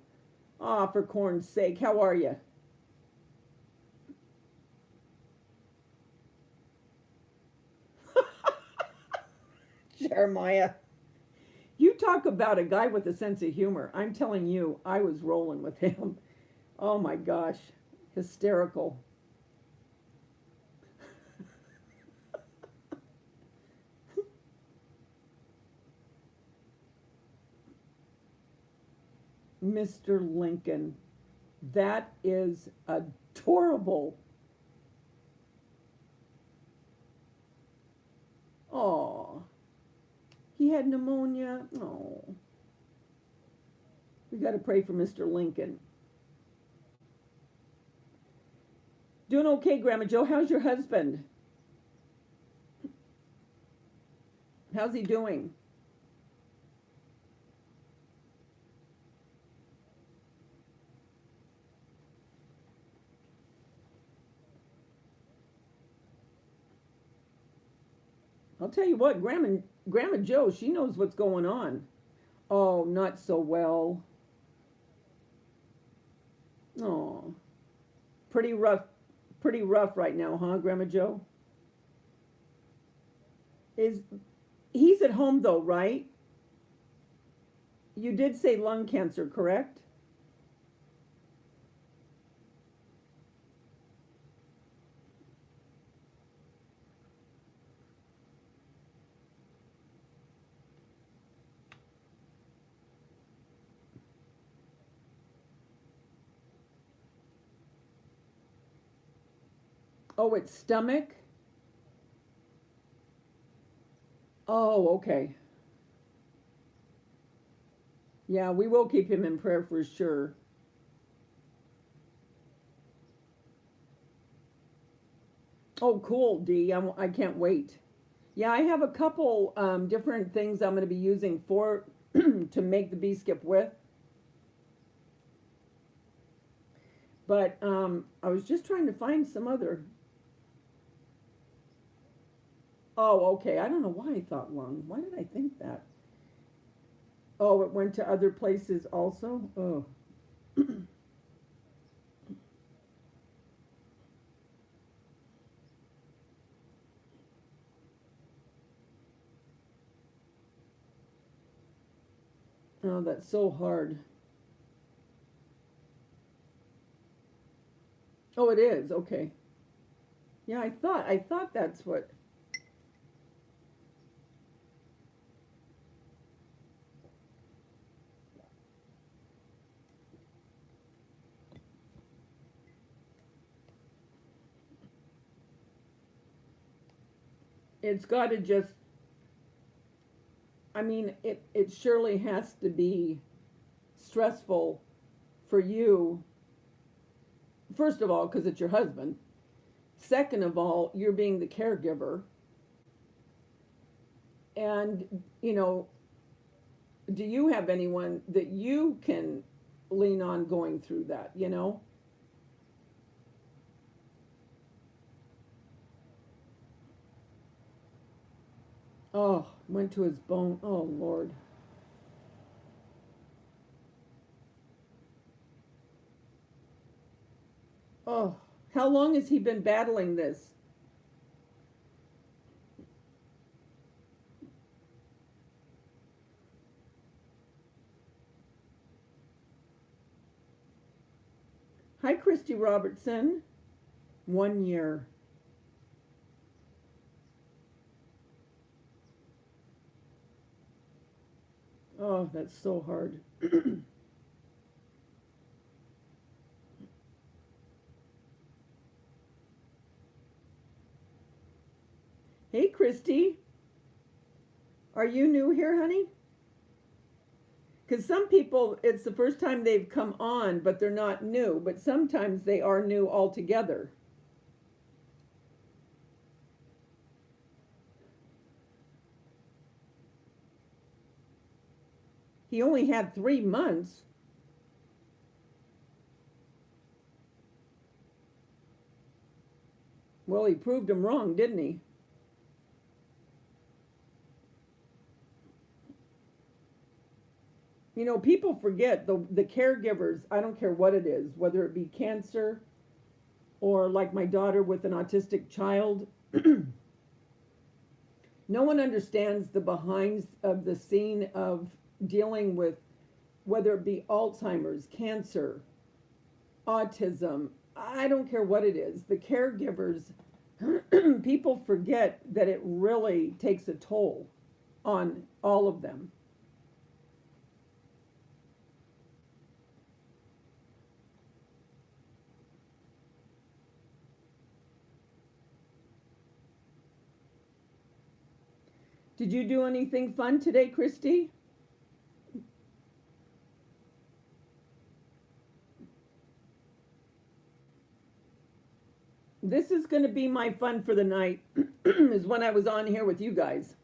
Ah, for corn's sake. How are you? Jeremiah. You talk about a guy with a sense of humor. I'm telling you, I was rolling with him. Oh my gosh. Hysterical. Mr. Lincoln. That is adorable. Oh, he had pneumonia. Oh, we got to pray for Mr. Lincoln. Doing okay, Grandma Joe. How's your husband? How's he doing? I'll tell you what, Grandma Joe, she knows what's going on. Oh, not so well. Oh, pretty rough right now, huh, Grandma Joe? Is he's at home though, right? You did say lung cancer, correct? Oh, it's stomach? Oh, okay. Yeah, we will keep him in prayer for sure. Oh, cool, Dee. I can't wait. Yeah, I have a couple different things I'm going to be using for to make the bee skip with. But I was just trying to find some other. Oh, okay. I don't know why I thought lung. Why did I think that? Oh, it went to other places also. Oh, oh, that's so hard. Oh, it is. Okay. Yeah, I thought that's what. It's got to just. I mean, it surely has to be stressful for you. First of all, because it's your husband. Second of all, you're being the caregiver, and you know, do you have anyone that you can lean on going through that? You know. Oh, went to his bone. Oh Lord. Oh, how long has he been battling this? Hi, Christy Robertson. 1 year. Oh, that's so hard. Hey, Christy. Are you new here, honey? Because some people, it's the first time they've come on, but they're not new. But sometimes they are new altogether. He only had 3 months. Well, he proved him wrong, didn't he? You know, people forget the caregivers, I don't care what it is, whether it be cancer or like my daughter with an autistic child, no one understands the behinds of the scene of dealing with whether it be Alzheimer's, cancer, autism, I don't care what it is. The caregivers, people forget that it really takes a toll on all of them. Did you do anything fun today, Christy? This is going to be my fun for the night, is when I was on here with you guys.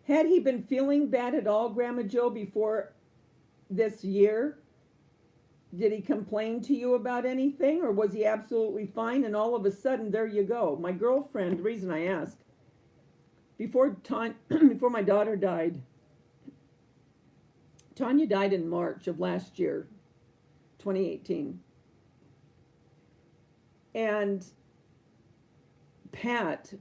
Had he been feeling bad at all, Grandma Joe, before this year? Did he complain to you about anything, or was he absolutely fine and all of a sudden, there you go? My girlfriend, the reason I ask, before my daughter died, Tanya died in March of last year, 2018. And Pat,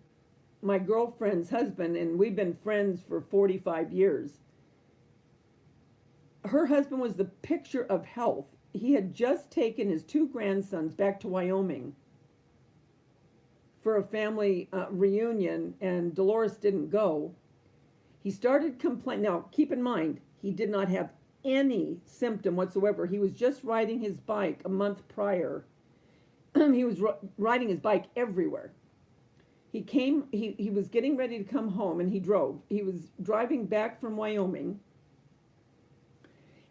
my girlfriend's husband, and we've been friends for 45 years. Her husband was the picture of health. He had just taken his two grandsons back to Wyoming for a family reunion, and Dolores didn't go. He started complaining. Now, keep in mind, he did not have any symptom whatsoever. He was just riding his bike a month prior, he was riding his bike everywhere. He was getting ready to come home, and he drove. He was driving back from Wyoming,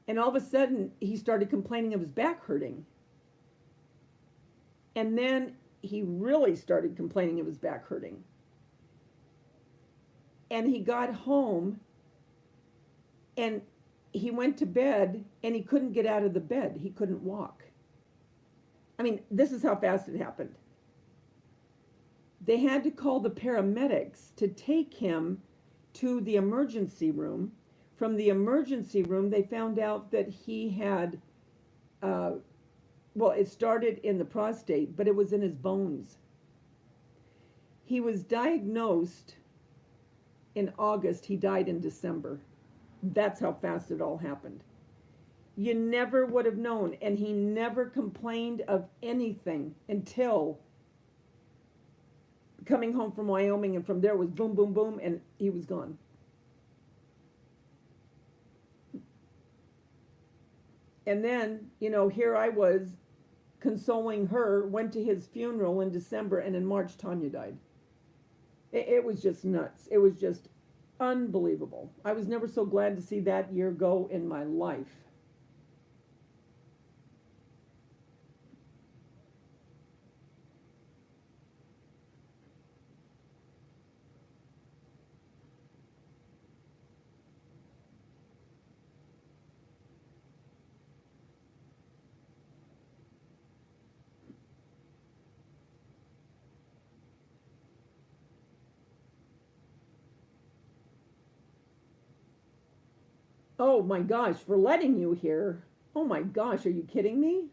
and all of a sudden he started complaining of his back hurting. And then he really started complaining of his back hurting. And he got home, and he went to bed, and he couldn't get out of the bed. He couldn't walk. I mean, this is how fast it happened. They had to call the paramedics to take him to the emergency room. From the emergency room, they found out that he had, well, it started in the prostate, but it was in his bones. He was diagnosed in August. He died in December. That's how fast it all happened. You never would have known, and he never complained of anything until coming home from Wyoming, and from there was boom, boom, boom, and he was gone. And then, here I was consoling her, went to his funeral in December, and in March, Tanya died. It was just nuts. It was just unbelievable. I was never so glad to see that year go in my life. Oh my gosh, for letting you hear. Oh my gosh, are you kidding me?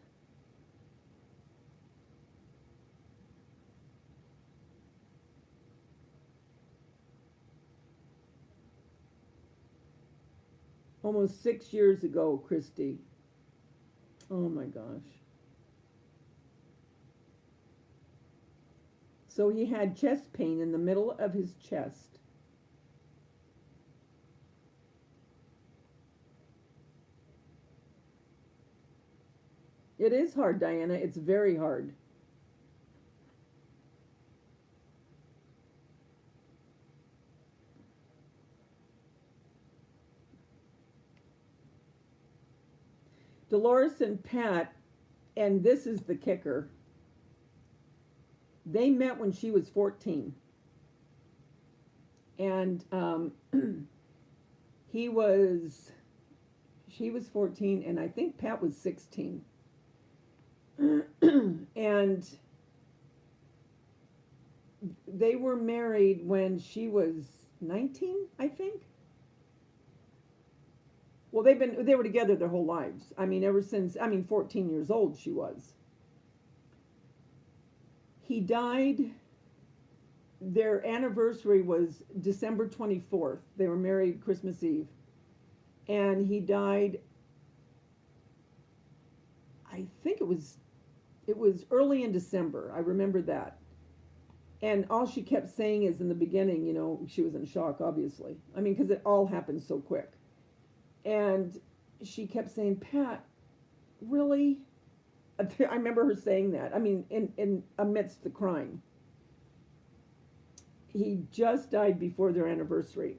Almost 6 years ago, Christy. Oh my gosh. So he had chest pain in the middle of his chest. It is hard, Diana. It's very hard. Dolores and Pat, and this is the kicker, they met when she was 14. And she was 14, and I think Pat was 16. And they were married when she was 19, I think. Well, they were together their whole lives. I mean, ever since, 14 years old she was. He died, their anniversary was December 24th. They were married Christmas Eve. And he died, I think it was early in December. I remember that. And all she kept saying is in the beginning, she was in shock, obviously. I mean, because it all happened so quick. And she kept saying, Pat, really? I remember her saying that. I mean, in amidst the crying. He just died before their anniversary.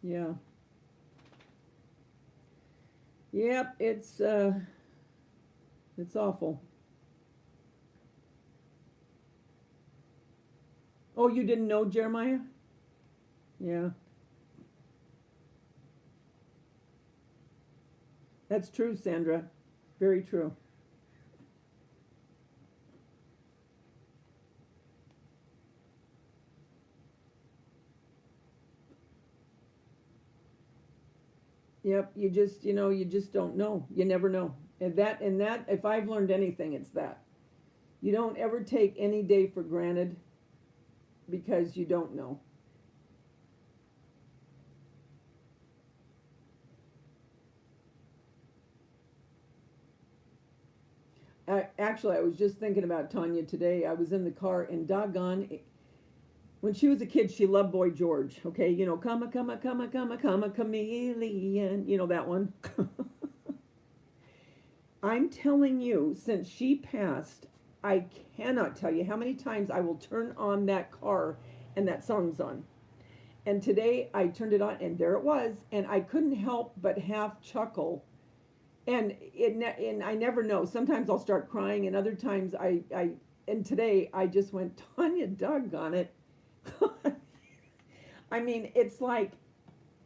Yeah. Yep, it's awful. Oh, you didn't know Jeremiah? Yeah. That's true, Sandra. Very true. Yep, you just don't know. You never know. And that, if I've learned anything, it's that. You don't ever take any day for granted because you don't know. Actually, I was just thinking about Tanya today. I was in the car and doggone, when she was a kid, she loved Boy George. Okay, you know, come a chameleon. You know that one. I'm telling you, since she passed, I cannot tell you how many times I will turn on that car and that song's on. And today I turned it on and there it was, and I couldn't help but half chuckle. And I never know. Sometimes I'll start crying, and other times and today I just went, Tanya, doggone it. I mean, it's like,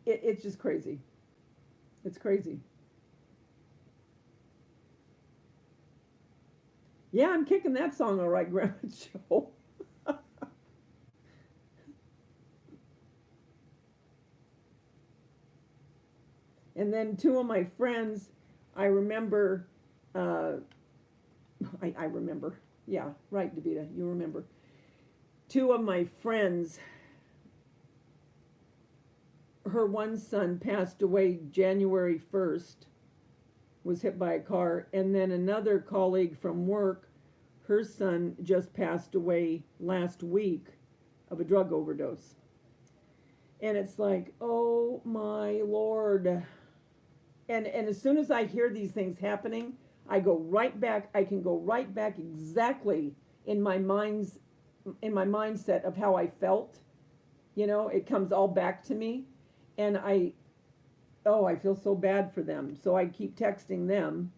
it's just crazy. It's crazy. Yeah, I'm kicking that song all right, Grandma Joe. And then two of my friends, I remember, uh, I remember, yeah, right, Davita, you remember. Two of my friends, her one son passed away January 1st, was hit by a car, and then another colleague from work, her son just passed away last week of a drug overdose. And it's like, oh my Lord. And as soon as I hear these things happening, I go right back, I can go right back exactly in my mindset of how I felt. You know, it comes all back to me. And I feel so bad for them. So I keep texting them.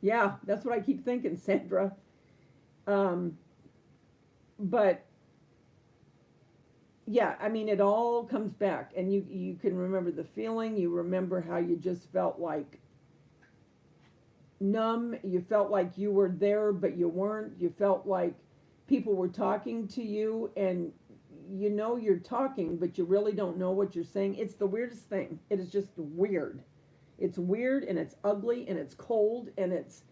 Yeah, that's what I keep thinking, Sandra. Um, but yeah, I mean, it all comes back, and you can remember the feeling. You remember how you just felt like numb. You felt like you were there, but you weren't. You felt like people were talking to you, and you know you're talking, but you really don't know what you're saying. It's the weirdest thing. It is just weird. It's weird, and it's ugly, and it's cold, and it's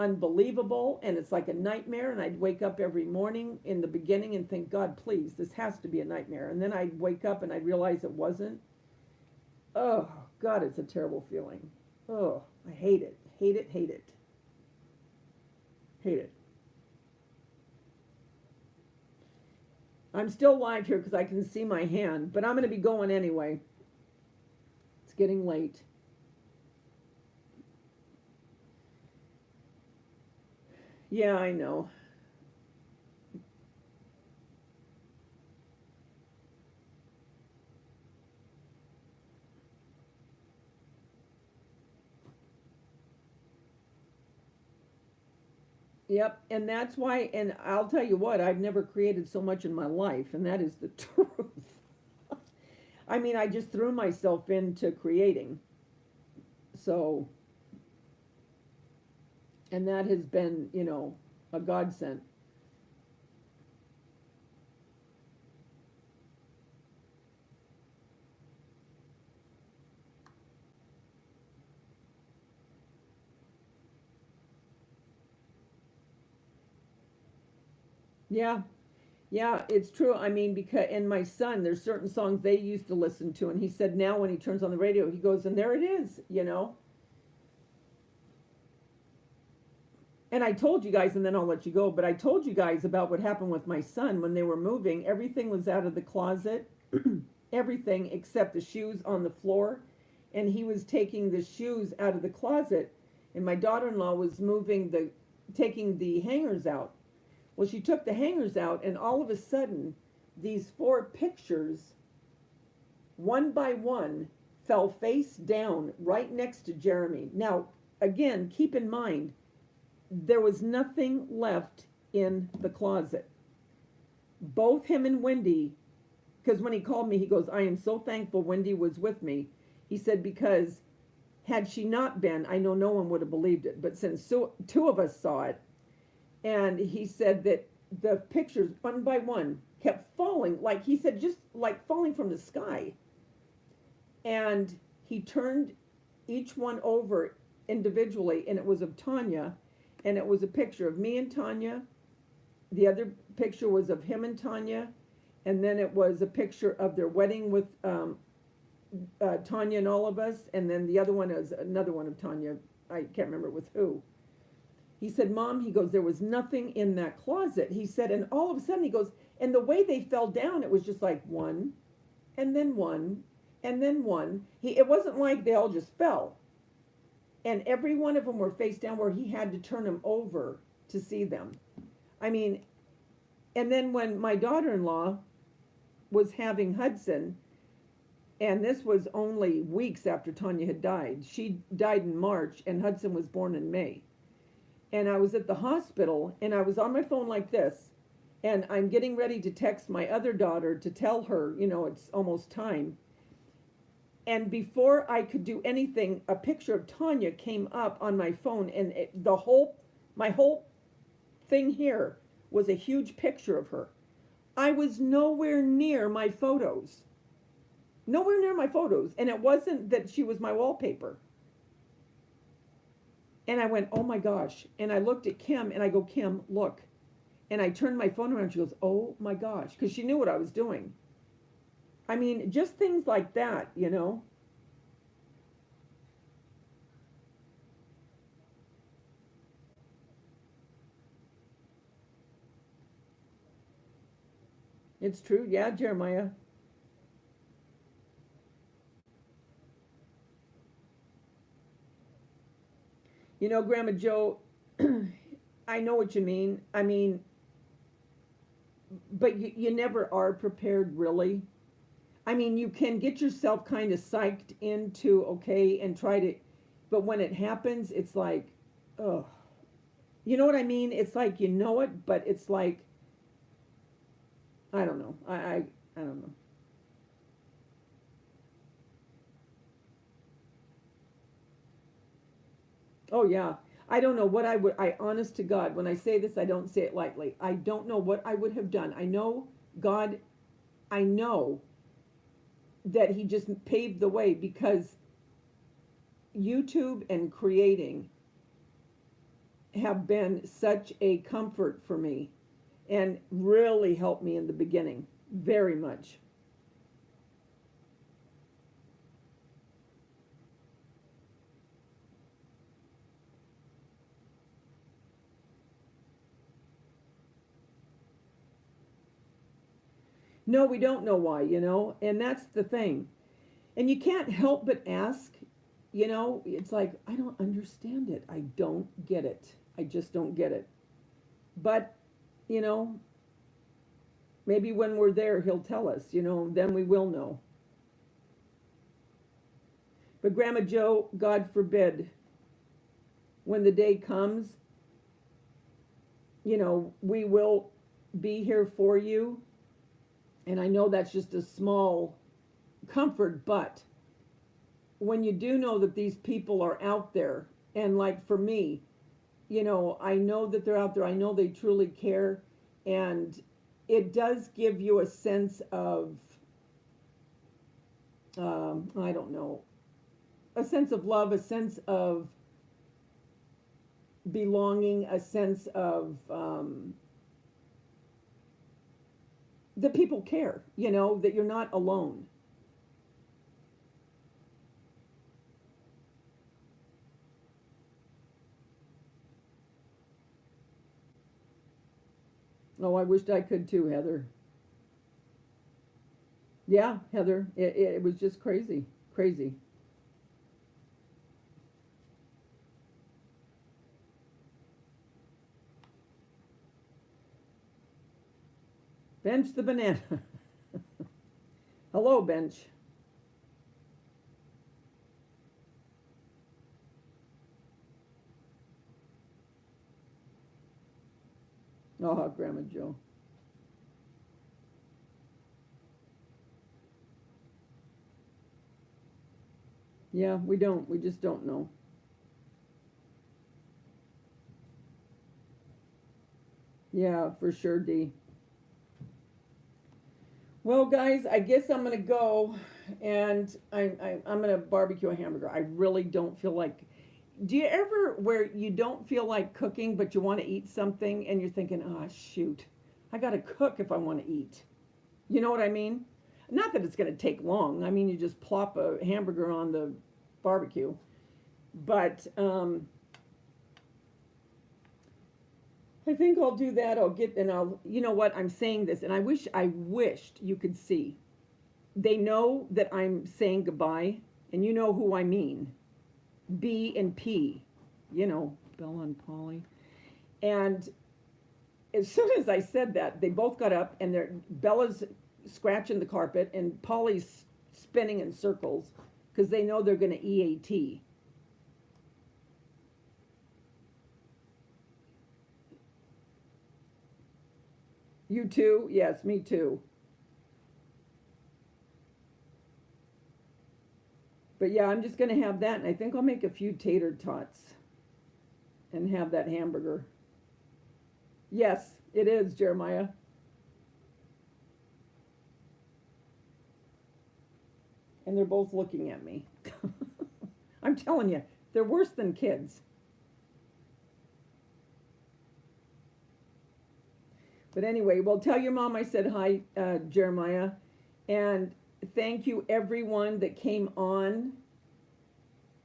unbelievable, and it's like a nightmare. And I'd wake up every morning in the beginning and think, God, please, this has to be a nightmare. And then I'd wake up and I'd realize it wasn't. Oh, God, it's a terrible feeling. Oh, I hate it. Hate it, hate it. Hate it. I'm still live here because I can see my hand, but I'm going to be going anyway. It's getting late. Yeah, I know. Yep, and that's why, and I'll tell you what, I've never created so much in my life, and that is the truth. I mean, I just threw myself into creating. So, and that has been, a godsend. Yeah, yeah, it's true. I mean, because, and my son, there's certain songs they used to listen to, and he said now when he turns on the radio, he goes, and there it is. And I told you guys, and then I'll let you go, but I told you guys about what happened with my son when they were moving. Everything was out of the closet, everything except the shoes on the floor. And he was taking the shoes out of the closet, and my daughter-in-law was taking the hangers out. Well, she took the hangers out, and all of a sudden, these four pictures, one by one, fell face down right next to Jeremy. Now, again, keep in mind, there was nothing left in the closet. Both him and Wendy, because when he called me, he goes, I am so thankful Wendy was with me. He said, because had she not been, I know no one would have believed it. But since two of us saw it, and he said that the pictures, one by one, kept falling, like he said, just like falling from the sky. And he turned each one over individually, and it was of Tanya, and it was a picture of me and Tanya. The other picture was of him and Tanya, and then it was a picture of their wedding with Tanya and all of us, and then the other one is another one of Tanya. I can't remember with who. He said, Mom, he goes, there was nothing in that closet. He said, and all of a sudden he goes, and the way they fell down, it was just like one, and then one, and then one. It wasn't like they all just fell. And every one of them were face down where he had to turn them over to see them. I mean, and then when my daughter-in-law was having Hudson, and this was only weeks after Tanya had died. She died in March, and Hudson was born in May. And I was at the hospital, and I was on my phone like this, and I'm getting ready to text my other daughter to tell her, it's almost time. And before I could do anything, a picture of Tanya came up on my phone, and my whole thing here was a huge picture of her. I was nowhere near my photos. Nowhere near my photos. And it wasn't that she was my wallpaper. And I went, oh my gosh. And I looked at Kim and I go, Kim, look. And I turned my phone around. She goes, oh my gosh. Because she knew what I was doing. I mean, just things like that, It's true. Yeah, Jeremiah. Grandma Joe, I know what you mean. I mean, but you never are prepared, really. I mean, you can get yourself kind of psyched into, okay, and try to, but when it happens, it's like, oh, you know what I mean? It's like, it, but it's like, I don't know. I don't know. Oh yeah. I don't know what honest to God, when I say this, I don't say it lightly. I don't know what I would have done. I know God, I know that he just paved the way, because YouTube and creating have been such a comfort for me and really helped me in the beginning very much. No, we don't know why, and that's the thing. And you can't help but ask, it's like, I don't understand it. I don't get it. I just don't get it. But, you know, maybe when we're there, he'll tell us, then we will know. But Grandma Joe, God forbid, when the day comes, we will be here for you. And I know that's just a small comfort, but when you do know that these people are out there, and like for me, I know that they're out there, I know they truly care, and it does give you a sense of, I don't know, a sense of love, a sense of belonging, a sense of, that people care, that you're not alone. Oh, I wished I could too, Heather. Yeah, Heather, it was just crazy, crazy. Bench the banana. Hello, Bench. Oh, Grandma Joe. Yeah, we don't. We just don't know. Yeah, for sure, Dee. Well, guys, I guess I'm gonna go, and I'm gonna barbecue a hamburger. I really don't feel like. Do you ever where you don't feel like cooking, but you want to eat something, and you're thinking, "Ah, shoot, I gotta cook if I want to eat." You know what I mean? Not that it's gonna take long. I mean, you just plop a hamburger on the barbecue, but I think I'll do that. You know what, I'm saying this, and I wished you could see. They know that I'm saying goodbye, and you know who I mean. B and P, you know, Bella and Polly. And as soon as I said that, they both got up, and Bella's scratching the carpet, and Polly's spinning in circles because they know they're going to EAT. You too? Yes, me too. But yeah, I'm just going to have that, and I think I'll make a few tater tots and have that hamburger. Yes, it is, Jeremiah. And they're both looking at me. I'm telling you, they're worse than kids. But anyway, well, tell your mom I said hi, Jeremiah. And thank you, everyone that came on.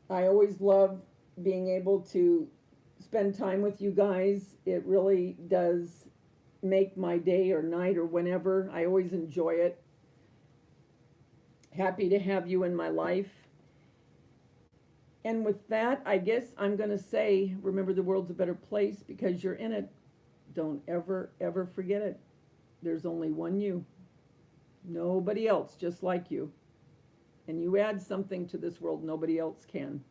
I always love being able to spend time with you guys. It really does make my day or night or whenever. I always enjoy it. Happy to have you in my life. And with that, I guess I'm going to say, remember the world's a better place because you're in it. Don't ever, ever forget it. There's only one you. Nobody else just like you. And you add something to this world nobody else can.